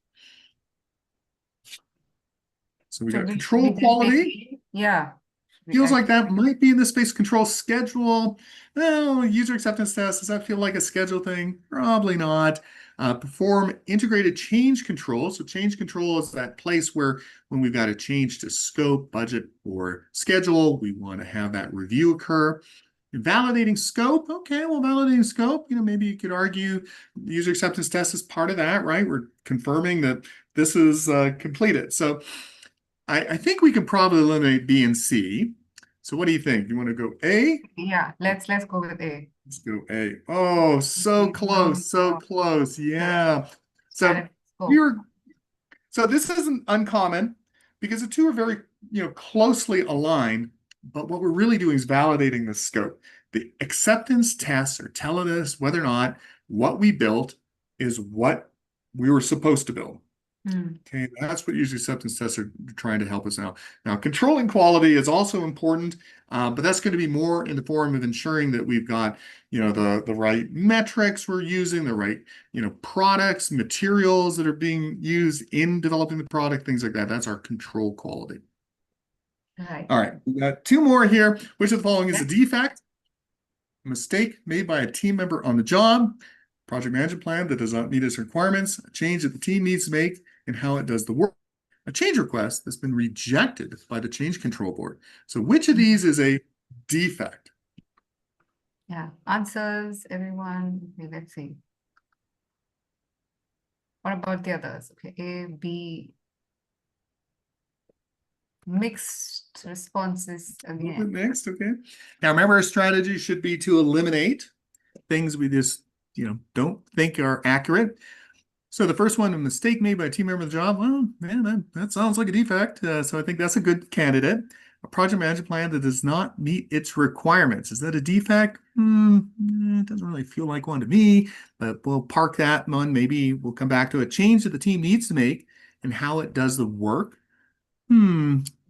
So we got control quality.
Yeah.
Feels like that might be in the space. Control schedule. Well, user acceptance test, does that feel like a schedule thing? Probably not. Perform integrated change control. So change control is that place where when we've got a change to scope, budget, or schedule, we want to have that review occur. Validating scope. Okay, well, validating scope, maybe you could argue the user acceptance test is part of that, right? We're confirming that this is completed. So I think we can probably eliminate B and C. So what do you think? You want to go A?
Yeah, let's go with A.
Let's go A. Oh, so close, so close. Yeah. So this isn't uncommon because the 2 are very, closely aligned, but what we're really doing is validating the scope. The acceptance tests are telling us whether or not what we built is what we were supposed to build. Okay, that's what usually acceptance tests are trying to help us out. Now, controlling quality is also important, but that's going to be more in the form of ensuring that we've got, the right metrics we're using, the right, products, materials that are being used in developing the product, things like that. That's our control quality.
Right.
All right, we got two more here. Which of the following is a
Okay.
defect? A mistake made by a team member on the job, project management plan that does not meet its requirements, a change that the team needs to make, and how it does the work. A change request that's been rejected by the change control board. So which of these is a defect?
Yeah. Answers, everyone. Okay, let's see. What about the others? Okay, A, B. Mixed responses
A little bit
again.
mixed, okay. Now remember, our strategy should be to eliminate things we just, don't think are accurate. So the first one, a mistake made by a team member of the job. Well, man, that sounds like a defect. So I think that's a good candidate. A project management plan that does not meet its requirements. Is that a defect? It doesn't really feel like one to me, but we'll park that one. Maybe we'll come back to a change that the team needs to make and how it does the work.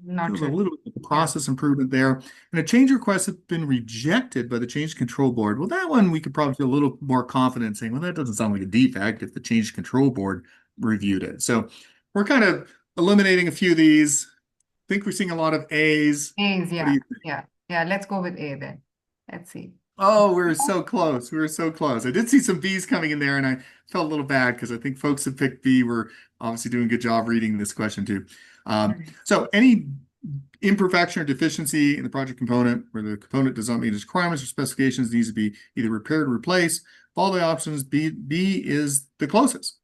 Not
Feels a
really.
little bit of process improvement there. And a change request has been rejected by the change control board. Well, that one we could probably feel a little more confident saying, well, that doesn't sound like a defect if the change control board reviewed it. So we're kind of eliminating a few of these. I think we're seeing a lot of A's.
A's,
What do
yeah.
you think?
Yeah. Yeah. Let's go with A then. Let's see.
Oh, we were so close. We were so close. I did see some B's coming in there, and I felt a little bad because I think folks that picked B were obviously doing a good job reading this question too. So any imperfection or deficiency in the project component where the component does not meet its requirements or specifications needs to be either repaired or replaced. Of all the options, B is the closest.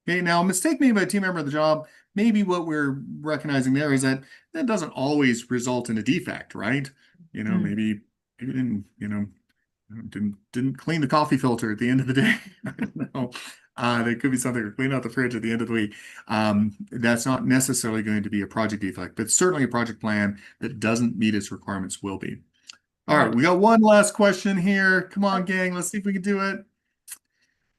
Okay, now a mistake made by a team member of the job, maybe what we're recognizing there is that doesn't always result in a defect, right? Maybe didn't clean the coffee filter at the end of the day. I don't know. There could be something, or clean out the fridge at the end of the week. That's not necessarily going to be a project defect, but certainly a project plan that doesn't meet its requirements will be. All right, we got one last question here. Come on, gang, let's see if we can do it.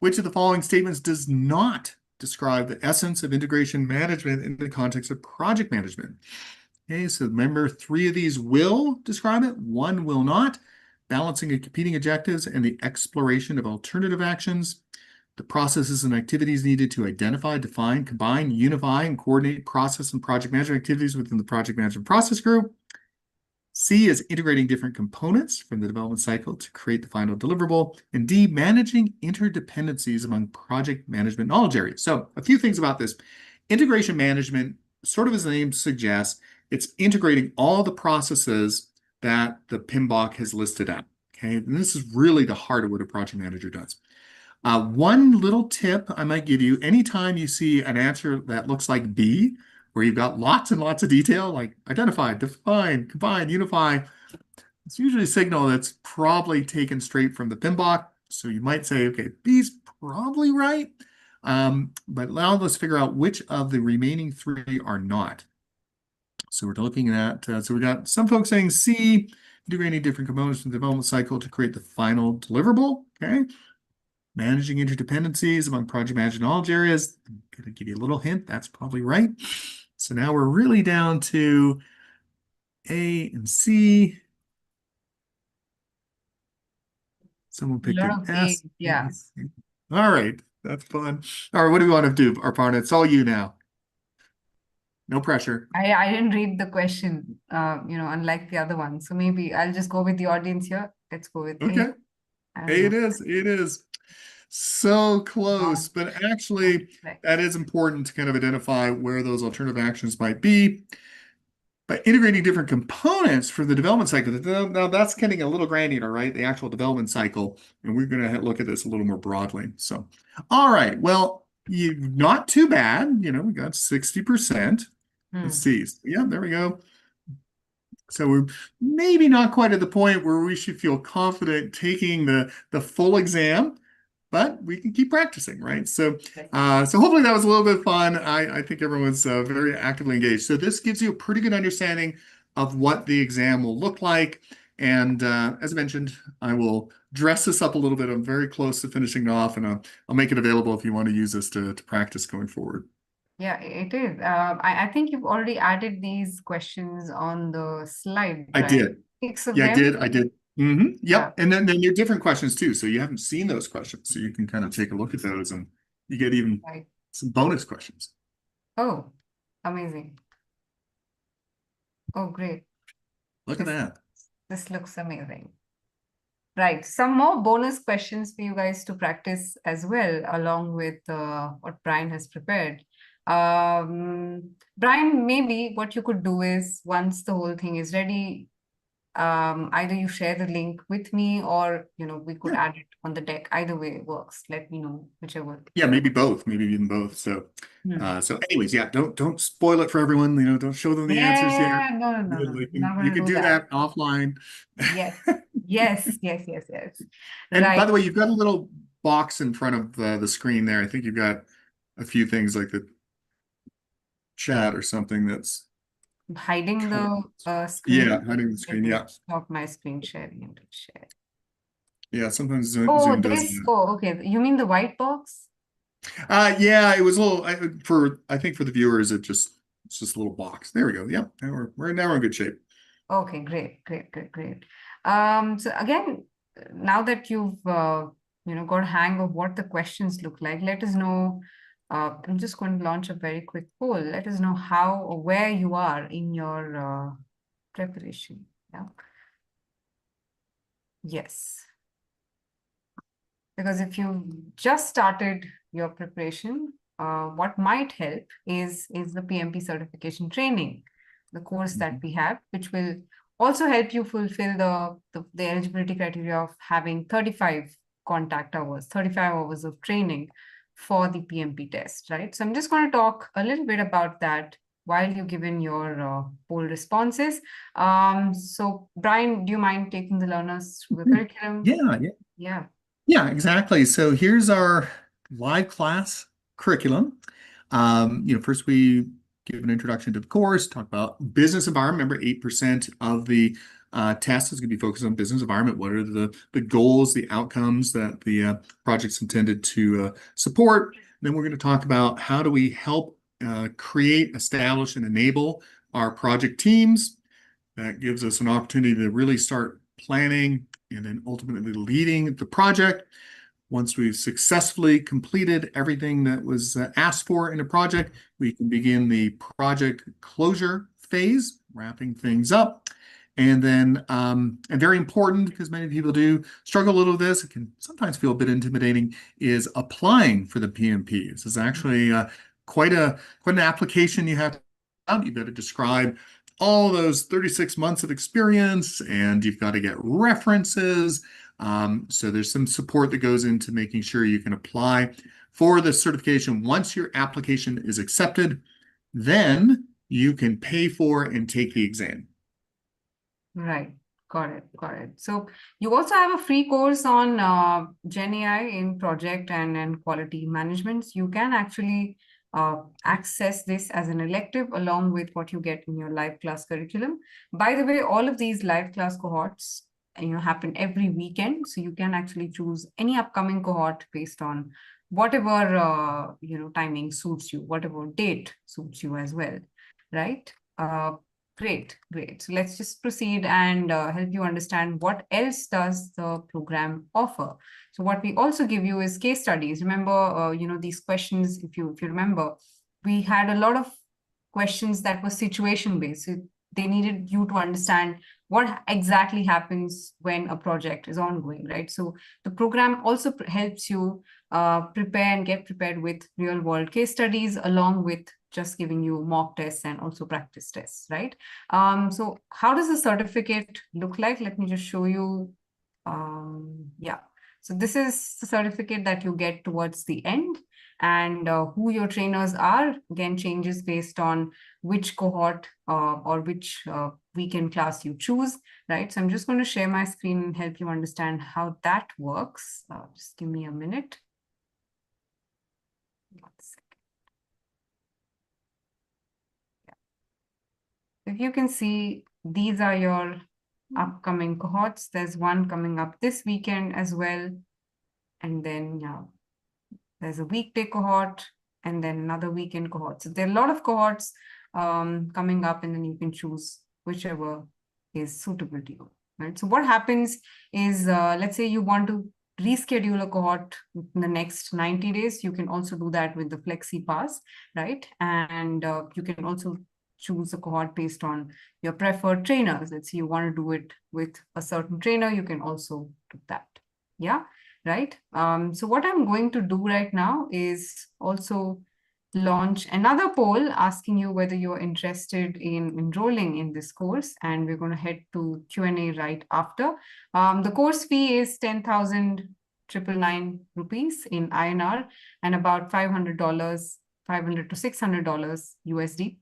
Which of the following statements does not describe the essence of integration management in the context of project management? Okay, so remember, 3 of these will describe it, 1 will not. Balancing of competing objectives and the exploration of alternative actions, the processes and activities needed to identify, define, combine, unify, and coordinate process and project management activities within the project management process group. C is integrating different components from the development cycle to create the final deliverable. And D, managing interdependencies among project management knowledge areas. So a few things about this. Integration management, sort of as the name suggests, it's integrating all the processes that the PMBOK has listed out. Okay, and this is really the heart of what a project manager does. One little tip I might give you, anytime you see an answer that looks like B, where you've got lots and lots of detail, like identify, define, combine, unify, it's usually a signal that's probably taken straight from the PMBOK. So you might say, okay, B's probably right, but now let's figure out which of the remaining 3 are not. So we're looking at, so we got some folks saying C, integrating different components from the development cycle to create the final deliverable, okay? Managing interdependencies among project management knowledge areas. I'm going to give you a little hint, that's probably right. So now we're really down to A and C. Someone picked
A lot
an
of
S.
A's, yeah.
All right, that's fun. All right, what do we want to do, Arpana? It's all you now. No pressure.
I didn't read the question, unlike the other one. So maybe I'll just go with the audience here. Let's go with A.
Okay,
I don't
A it
know.
is. It is. So close, but actually that is important to kind of identify where those alternative actions might be. By integrating different components for the development cycle, now that's getting a little granular, right? The actual development cycle, and we're going to look at this a little more broadly. So, all right, well, not too bad. We got 60%. Let's see. Yeah, there we go. So we're maybe not quite at the point where we should feel confident taking the full exam, but we can keep practicing, right? So, so hopefully that was a little bit fun. I think everyone's very actively engaged. So this gives you a pretty good understanding of what the exam will look like. And as I mentioned, I will dress this up a little bit. I'm very close to finishing it off, and I'll make it available if you want to use this to practice going forward.
Yeah, it is. I think you've already added these questions on the slide,
I
right?
did.
6 of
Yeah, I
them.
did. I did.
Yeah.
Yep. And then you're different questions too. So you haven't seen those questions. So you can kind of take a look at those and you get even
Right.
some bonus questions.
Oh, amazing. Oh, great.
Look at
This
that.
this looks amazing. Right. Some more bonus questions for you guys to practice as well, along with what Bryan has prepared. Bryan, maybe what you could do is once the whole thing is ready, either you share the link with me or we could
Yeah.
add it on the deck. Either way works. Let me know whichever.
Yeah, maybe both, maybe even both. So
Hmm.
so anyways, yeah, don't spoil it for everyone, don't show them the answers yet.
Yeah, no, no, no, no,
You
not
you
gonna
can
do
do
that.
that offline.
Yes, yes, yes, yes, yes.
And by
Right.
the way, you've got a little box in front of the screen there. I think you've got a few things like the chat or something that's
Hiding the
yeah,
screen.
hiding the
Let
screen.
me
Yeah.
stop my screen sharing and share.
Yeah, sometimes Zoom,
Oh,
Zoom does
this.
that.
Oh, okay. You mean the white box?
Yeah, it was a little I think for the viewers it's just a little box. There we go. Yeah, now we're in good shape.
Okay, great, great, great, great. So again, now that you've got a hang of what the questions look like, let us know. I'm just going to launch a very quick poll. Let us know how or where you are in your preparation. Yeah. Yes. Because if you just started your preparation, what might help is the PMP certification training, the course that we have, which will also help you fulfill the eligibility criteria of having 35 contact hours, 35 hours of training for the PMP test, right? So I'm just going to talk a little bit about that while you're given your poll responses. So Bryan, do you mind taking the learners through the curriculum?
Yeah, yeah.
Yeah.
Yeah, exactly. So here's our live class curriculum. First we give an introduction to the course, talk about business environment. Remember, 8% of the test is going to be focused on business environment. What are the goals, the outcomes that the project's intended to support? Then we're going to talk about how do we help create, establish, and enable our project teams. That gives us an opportunity to really start planning and then ultimately leading the project. Once we've successfully completed everything that was asked for in a project, we can begin the project closure phase, wrapping things up. And then, and very important, because many people do struggle a little with this, it can sometimes feel a bit intimidating, is applying for the PMP. This is actually quite an application you have to out. You've got to describe all those 36 months of experience, and you've got to get references. So there's some support that goes into making sure you can apply for the certification. Once your application is accepted, then you can pay for and take the exam.
Right. Got it. Got it. So you also have a free course on Gen AI in project and quality management. So you can actually access this as an elective along with what you get in your live class curriculum. By the way, all of these live class cohorts happen every weekend. So you can actually choose any upcoming cohort based on whatever timing suits you, whatever date suits you as well. Right. Great, great. So let's just proceed and help you understand what else does the program offer. So what we also give you is case studies. Remember, these questions, if you remember, we had a lot of questions that were situation based. So they needed you to understand what exactly happens when a project is ongoing, right? So the program also helps you prepare and get prepared with real world case studies along with just giving you mock tests and also practice tests, right? So how does the certificate look like? Let me just show you. Yeah. So this is the certificate that you get towards the end, and who your trainers are, again, changes based on which cohort or which weekend class you choose, right? So I'm just going to share my screen and help you understand how that works. Just give me a minute. One second. If you can see, these are your upcoming cohorts. There's one coming up this weekend as well. And then there's a weekday cohort and then another week in cohorts. So there are a lot of cohorts coming up, and then you can choose whichever is suitable to you, right? So what happens is, let's say you want to reschedule a cohort in the next 90 days, you can also do that with the Flexi Pass, right? And you can also choose a cohort based on your preferred trainers. Let's say you want to do it with a certain trainer, you can also do that. Yeah, right. So what I'm going to do right now is also launch another poll asking you whether you're interested in enrolling in this course, and we're going to head to Q&A right after. The course fee is 10,999 rupees in INR and about $500, $500 to $600 USD.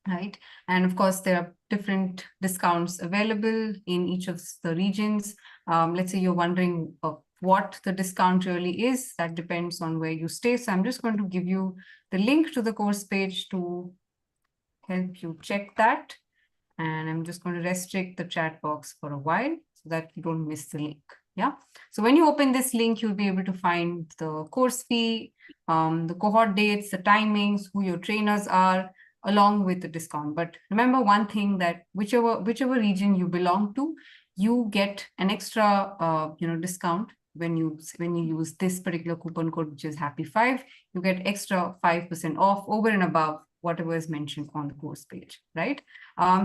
Right. And of course, there are different discounts available in each of the regions. Let's say you're wondering what the discount really is. That depends on where you stay. So I'm just going to give you the link to the course page to help you check that. And I'm just going to restrict the chat box for a while so that you don't miss the link. Yeah. So when you open this link, you'll be able to find the course fee, the cohort dates, the timings, who your trainers are, along with the discount. But remember one thing, that whichever region you belong to, you get an extra discount when you use this particular coupon code, which is happy5. You get extra 5% off over and above whatever is mentioned on the course page, right?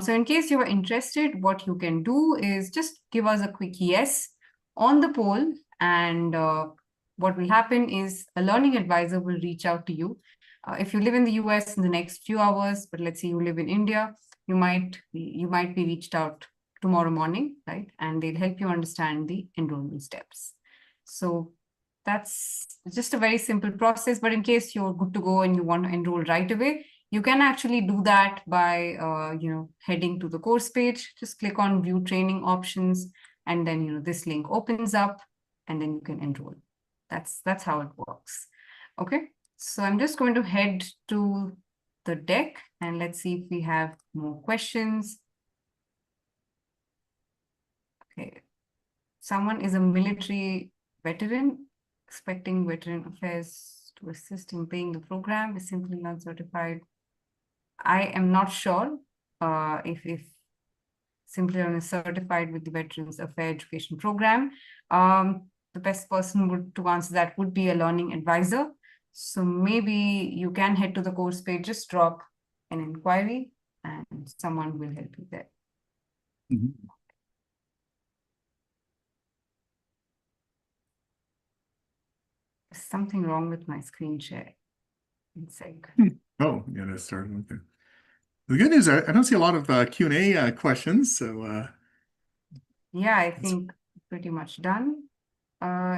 So in case you are interested, what you can do is just give us a quick yes on the poll, and what will happen is a learning advisor will reach out to you. If you live in the US in the next few hours, but let's say you live in India, you might be reached out tomorrow morning, right? And they'll help you understand the enrollment steps. So that's just a very simple process. But in case you're good to go and you want to enroll right away, you can actually do that by heading to the course page. Just click on view training options, and then this link opens up, and then you can enroll. That's how it works. Okay. So I'm just going to head to the deck, and let's see if we have more questions. Okay. Someone is a military veteran, expecting Veteran Affairs to assist in paying the program, is simply not certified. I am not sure if Simplilearn is certified with the Veterans Affairs Education Program. The best person to answer that would be a learning advisor. So maybe you can head to the course page, just drop an inquiry, and someone will help you there.
Mm-hmm.
There's something wrong with my screen share.
Oh, yeah, that's starting. Okay. The good news, I don't see a lot of Q&A questions, so
yeah, I think pretty much done.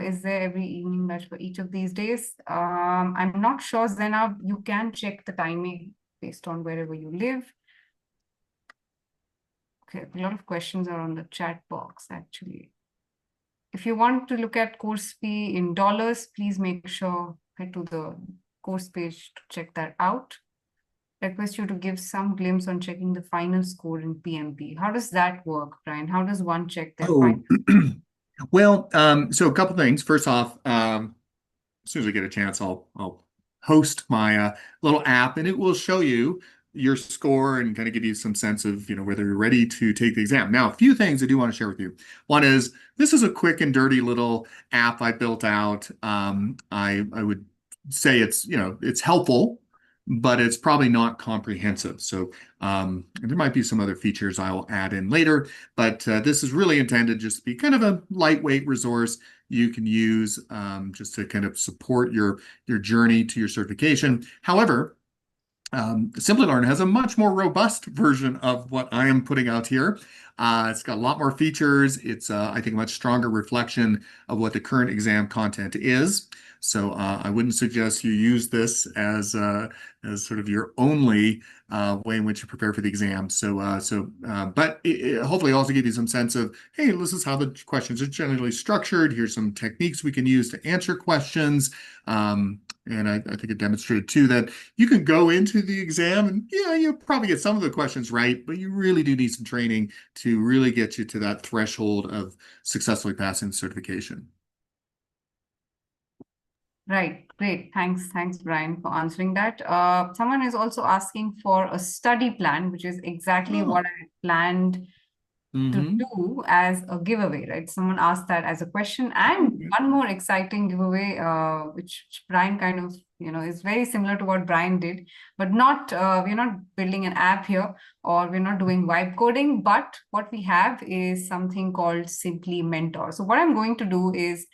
Is there every evening batch for each of these days? I'm not sure, Zainab. You can check the timing based on wherever you live. Okay, a lot of questions are on the chat box, actually. If you want to look at course fee in dollars, please make sure head to the course page to check that out. Request you to give some glimpse on checking the final score in PMP. How does that work, Bryan? How does one check their final?
Well, so a couple things. First off, as soon as I get a chance, I'll host my little app, and it will show you your score and kind of give you some sense of whether you're ready to take the exam. Now, a few things I do want to share with you. One is, this is a quick and dirty little app I built out. I would say it's helpful, but it's probably not comprehensive. So there might be some other features I'll add in later, but this is really intended just to be kind of a lightweight resource you can use just to kind of support your journey to your certification. However, Simplilearn has a much more robust version of what I am putting out here. It's got a lot more features. It's, I think, a much stronger reflection of what the current exam content is. So I wouldn't suggest you use this as sort of your only way in which you prepare for the exam. But it hopefully also give you some sense of, hey, this is how the questions are generally structured. Here's some techniques we can use to answer questions. And I think it demonstrated too that you can go into the exam and you'll probably get some of the questions right, but you really do need some training to really get you to that threshold of successfully passing the certification.
Right. Great. Thanks, Brian, for answering that. Someone is also asking for a study plan, which is exactly
Oh,
what I had planned to
mm-hmm.
do as a giveaway, right? Someone asked that as a question.
Oh,
And
good.
one more exciting giveaway, which Brian kind of, is very similar to what Brian did, but not, we're not building an app here, or we're not doing vibe coding, but what we have is something called Simply Mentor. So what I'm going to do is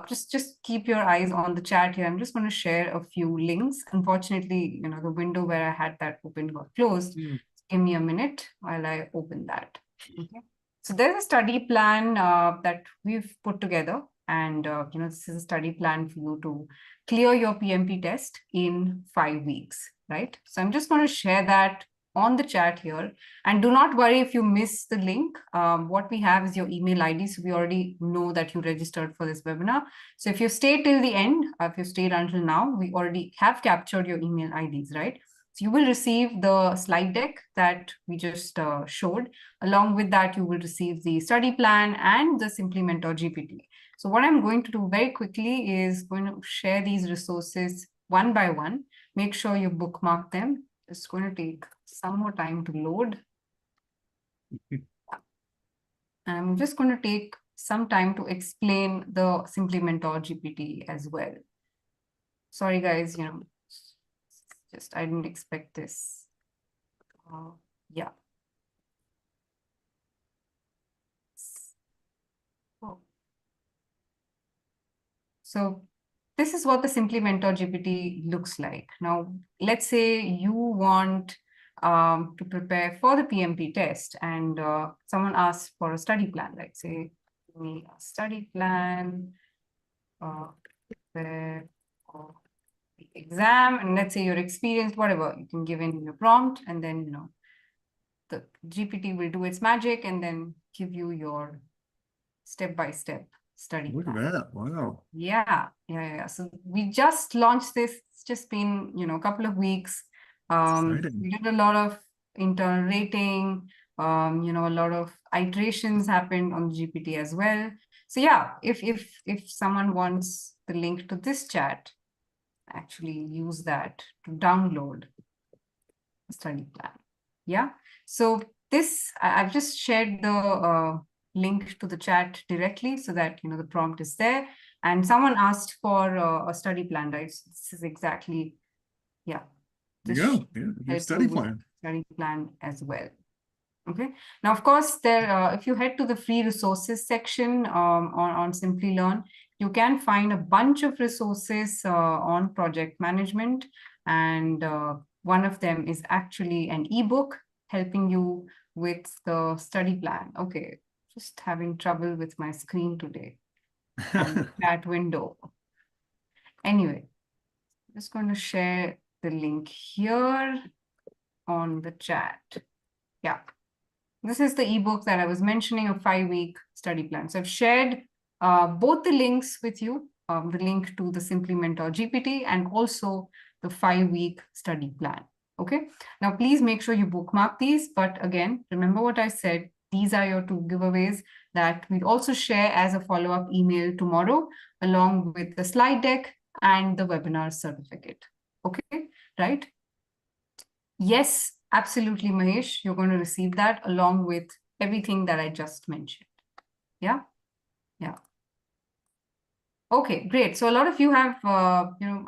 just keep your eyes on the chat here. I'm just going to share a few links. Unfortunately, the window where I had that open got closed.
Mm.
Give me a minute while I open that. Okay. So there's a study plan that we've put together, and this is a study plan for you to clear your PMP test in 5 weeks, right? So I'm just going to share that on the chat here, and do not worry if you miss the link. What we have is your email ID, so we already know that you registered for this webinar. So if you stay till the end, if you stayed until now, we already have captured your email IDs, right? So you will receive the slide deck that we just showed. Along with that, you will receive the study plan and the Simply Mentor GPT. So what I'm going to do very quickly is going to share these resources one by one. Make sure you bookmark them. It's going to take some more time to load. I'm just going to take some time to explain the Simply Mentor GPT as well. Sorry, guys, just I didn't expect this. Yeah. Oh. So this is what the Simply Mentor GPT looks like. Now, let's say you want to prepare for the PMP test, and someone asks for a study plan. Like, say, give me a study plan, prepare for the exam, and let's say you're experienced, whatever. You can give in your prompt, and then the GPT will do its magic and then give you your step-by-step study
Look at
plan.
that. Wow.
Yeah. So we just launched this. It's just been, a couple of weeks.
Exciting.
We did a lot of internal rating. A lot of iterations happened on GPT as well. So yeah, if someone wants the link to this chat, actually use that to download the study plan. Yeah. So this, I've just shared the link to the chat directly so that, the prompt is there. And someone asked for a study plan, right? So this is exactly, yeah.
There you
This
go. Yeah, your
help you
study
with
plan.
study plan as well. Okay. Now, of course, if you head to the free resources section on Simplilearn, you can find a bunch of resources on project management, and one of them is actually an ebook helping you with the study plan. Okay, just having trouble with my screen today and that window. Anyway, I'm just going to share the link here on the chat. Yeah. This is the ebook that I was mentioning, a 5-week study plan. So I've shared both the links with you, the link to the Simply Mentor GPT and also the 5-week study plan. Okay. Now, please make sure you bookmark these. But again, remember what I said. These are your 2 giveaways that we also share as a follow-up email tomorrow, along with the slide deck and the webinar certificate. Okay, right? Yes, absolutely, Mahesh. You're going to receive that along with everything that I just mentioned. Yeah. Okay, great. So a lot of you have,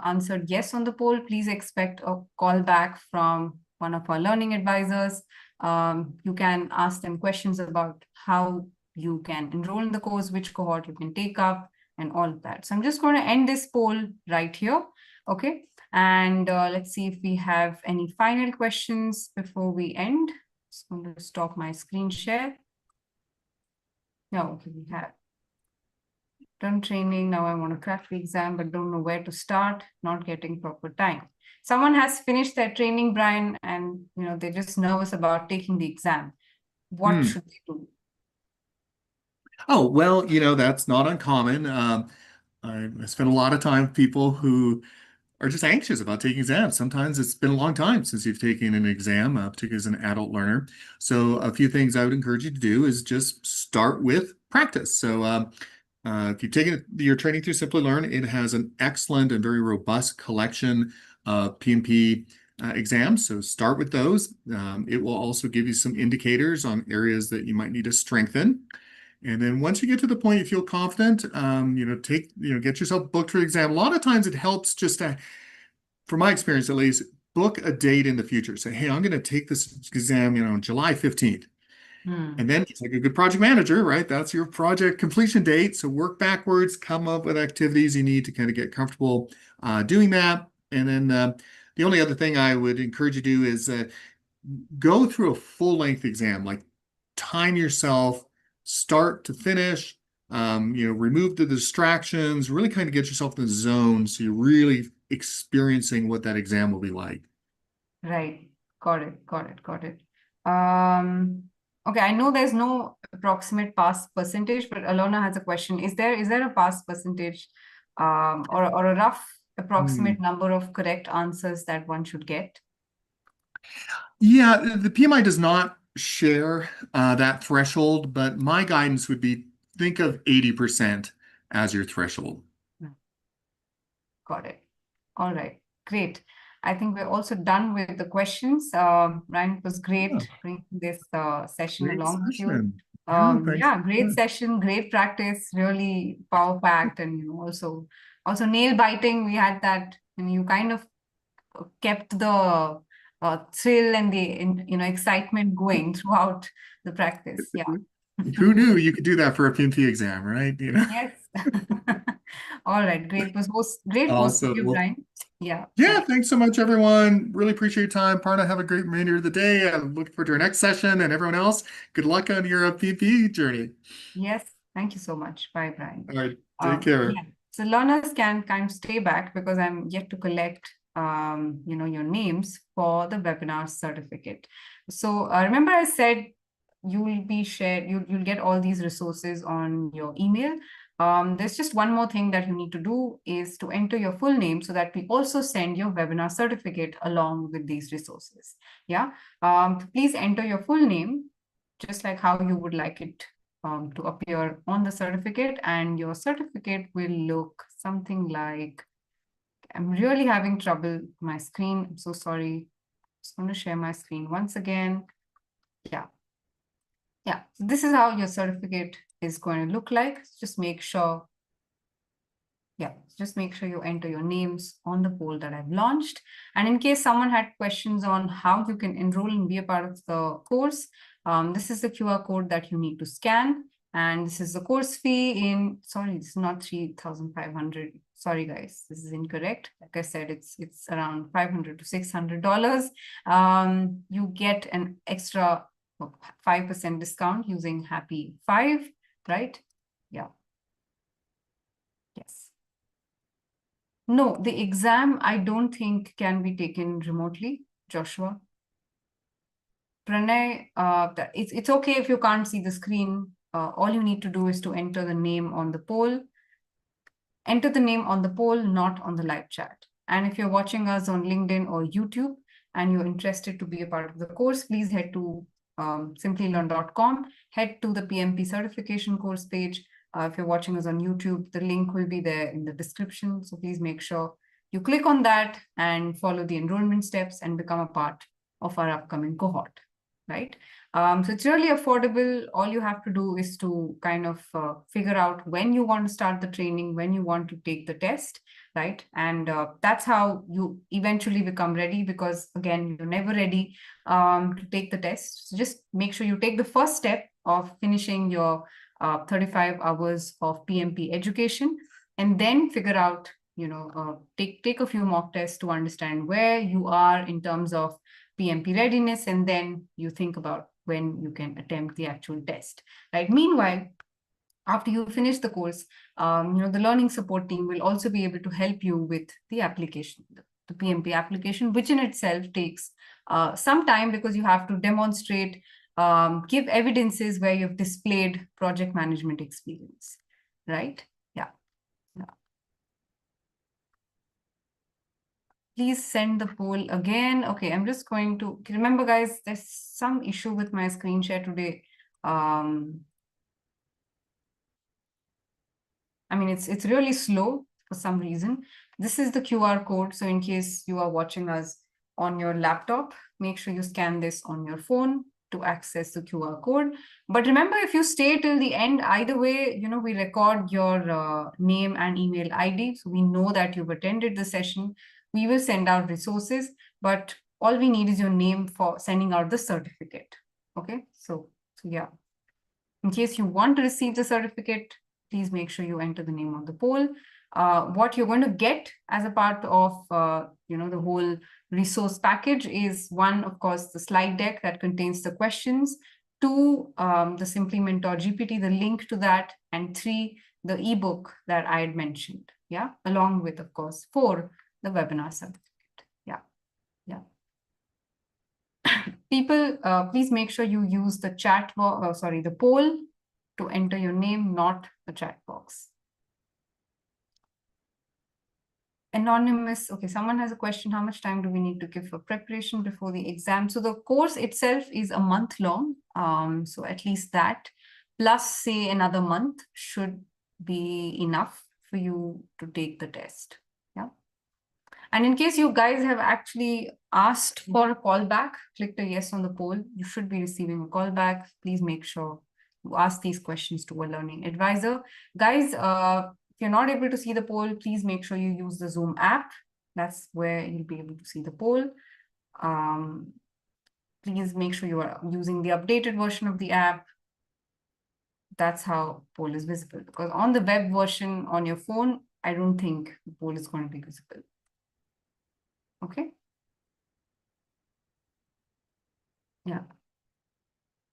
answered yes on the poll. Please expect a call back from one of our learning advisors. You can ask them questions about how you can enroll in the course, which cohort you can take up, and all of that. So I'm just going to end this poll right here. Okay. And let's see if we have any final questions before we end. Just going to stop my screen share. No, okay, we have. Done training, now I want to crack the exam, but don't know where to start, not getting proper time. Someone has finished their training, Brian, and they're just nervous about taking the exam. What should they do?
Oh, well, that's not uncommon. I spend a lot of time with people who are just anxious about taking exams. Sometimes it's been a long time since you've taken an exam, particularly as an adult learner. So a few things I would encourage you to do is just start with practice. So If you've taken your training through Simplilearn, it has an excellent and very robust collection of PMP exams. So start with those. It will also give you some indicators on areas that you might need to strengthen. And then once you get to the point you feel confident, get yourself booked for the exam. A lot of times it helps just to, from my experience at least, book a date in the future. Say, hey, I'm going to take this exam, on July 15th. And then it's like a good project manager, right? That's your project completion date. So work backwards, come up with activities you need to kind of get comfortable doing that. And then the only other thing I would encourage you to do is go through a full-length exam, like time yourself, start to finish, remove the distractions, really kind of get yourself in the zone so you're really experiencing what that exam will be like.
Right. Got it. Got it. Got it. Okay, I know there's no approximate pass percentage, but Alona has a question. Is there a pass percentage or a rough approximate number of correct answers that one should get?
Yeah, the PMI does not share that threshold, but my guidance would be think of 80% as your threshold.
Got it. All right, great. I think we're also done with the questions. Bryan, it was great bringing this session
Great
along with you.
session. Yeah, thanks.
Yeah, great session, great practice, really power packed, and also nail biting. We had that, and you kind of kept the thrill and the excitement going throughout the practice. Yeah.
Who knew you could do that for a PMP exam, right?
Yes. All right, great. It was great hosting you,
Awesome.
Bryan. Yeah.
Yeah, thanks so much, everyone. Really appreciate your time. Parna, have a great remainder of the day. I'm looking forward to our next session. And everyone else, good luck on your PMP journey.
Yes, thank you so much. Bye, Bryan.
All right, take care.
Yeah. So learners can kind of stay back because I'm yet to collect your names for the webinar certificate. So remember I said you'll get all these resources on your email. There's just one more thing that you need to do is to enter your full name so that we also send your webinar certificate along with these resources. Yeah. Please enter your full name, just like how you would like it to appear on the certificate, and your certificate will look something like, I'm really having trouble with my screen. I'm so sorry. Just going to share my screen once again. Yeah. Yeah, so this is how your certificate is going to look like. Just make sure you enter your names on the poll that I've launched. And in case someone had questions on how you can enroll and be a part of the course, this is the QR code that you need to scan. And this is the course fee sorry, this is not 3,500. Sorry, guys, this is incorrect. Like I said, it's around $500 to $600. You get an extra 5% discount using Happy 5, right? Yeah. Yes. No, the exam I don't think can be taken remotely, Joshua. Pranay, it's okay if you can't see the screen. All you need to do is to enter the name on the poll. Enter the name on the poll, not on the live chat. And if you're watching us on LinkedIn or YouTube and you're interested to be a part of the course, please head to Simplilearn.com, head to the PMP certification course page. If you're watching us on YouTube, the link will be there in the description. So please make sure you click on that and follow the enrollment steps and become a part of our upcoming cohort, right? So it's really affordable. All you have to do is to kind of figure out when you want to start the training, when you want to take the test, right? And that's how you eventually become ready, because again, you're never ready to take the test. So just make sure you take the first step of finishing your 35 hours of PMP education, and then figure out, take a few mock tests to understand where you are in terms of PMP readiness, and then you think about when you can attempt the actual test, right? Meanwhile, after you finish the course, the learning support team will also be able to help you with the application, the PMP application, which in itself takes some time because you have to demonstrate, give evidences where you've displayed project management experience, right? Yeah. Please send the poll again. Okay, I'm just going to, remember guys, there's some issue with my screen share today. I mean, it's really slow for some reason. This is the QR code. So in case you are watching us on your laptop, make sure you scan this on your phone to access the QR code. But remember, if you stay till the end, either way, you know, we record your name and email ID. So we know that you've attended the session. We will send out resources, but all we need is your name for sending out the certificate. Okay, so yeah. In case you want to receive the certificate, please make sure you enter the name on the poll. What you're going to get as a part of you know, the whole resource package is one, of course, the slide deck that contains the questions, two, the Simply Mentor GPT, the link to that, and three, the ebook that I had mentioned. Yeah, along with, of course, four, the webinar certificate. Yeah, yeah. People, please make sure you use the chat box, sorry, the poll to enter your name, not the chat box. Anonymous, okay, someone has a question. How much time do we need to give for preparation before the exam? So the course itself is a month long. So at least that, plus say another month should be enough for you to take the test. Yeah. And in case you guys have actually asked for a call back, click the yes on the poll. You should be receiving a call back. Please make sure you ask these questions to a learning advisor. Guys, if you're not able to see the poll, please make sure you use the Zoom app. That's where you'll be able to see the poll. Please make sure you are using the updated version of the app. That's how poll is visible. Because on the web version on your phone, I don't think the poll is going to be visible. Okay. Yeah.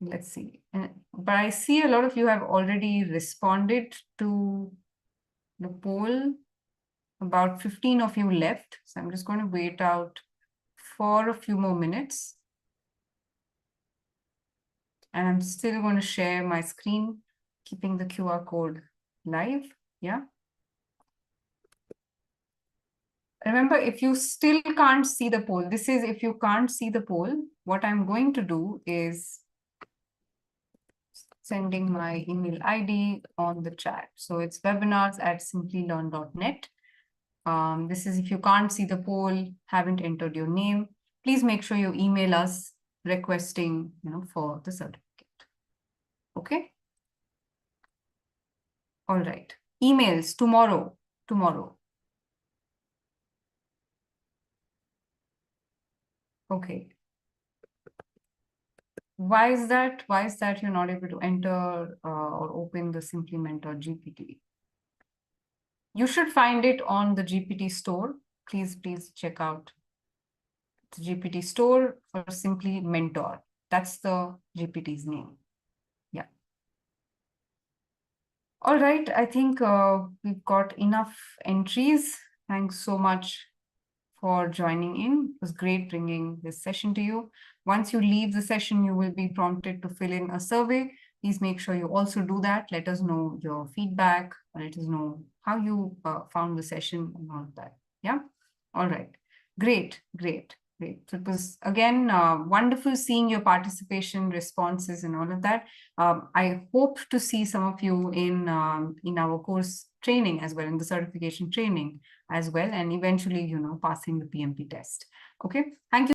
Let's see. But I see a lot of you have already responded to the poll. About 15 of you left. So I'm just going to wait out for a few more minutes. And I'm still going to share my screen, keeping the QR code live. Yeah. Remember, if you still can't see the poll, this is if you can't see the poll, what I'm going to do is sending my email ID on the chat. So it's webinars@simplylearn.net. This is if you can't see the poll, haven't entered your name, please make sure you email us requesting, you know, for the certificate. Okay. All right. Emails tomorrow. Okay. Why is that? Why is that you're not able to enter or open the Simply Mentor GPT? You should find it on the GPT store. Please check out the GPT store for Simply Mentor. That's the GPT's name. Yeah. All right. I think we've got enough entries. Thanks so much for joining in. It was great bringing this session to you. Once you leave the session, you will be prompted to fill in a survey. Please make sure you also do that. Let us know your feedback. Let us know how you found the session and all of that. Yeah. All right. Great. So it was, again, wonderful seeing your participation, responses, and all of that. I hope to see some of you in our course training as well, in the certification training as well, and eventually, you know, passing the PMP test. Okay. Thank you.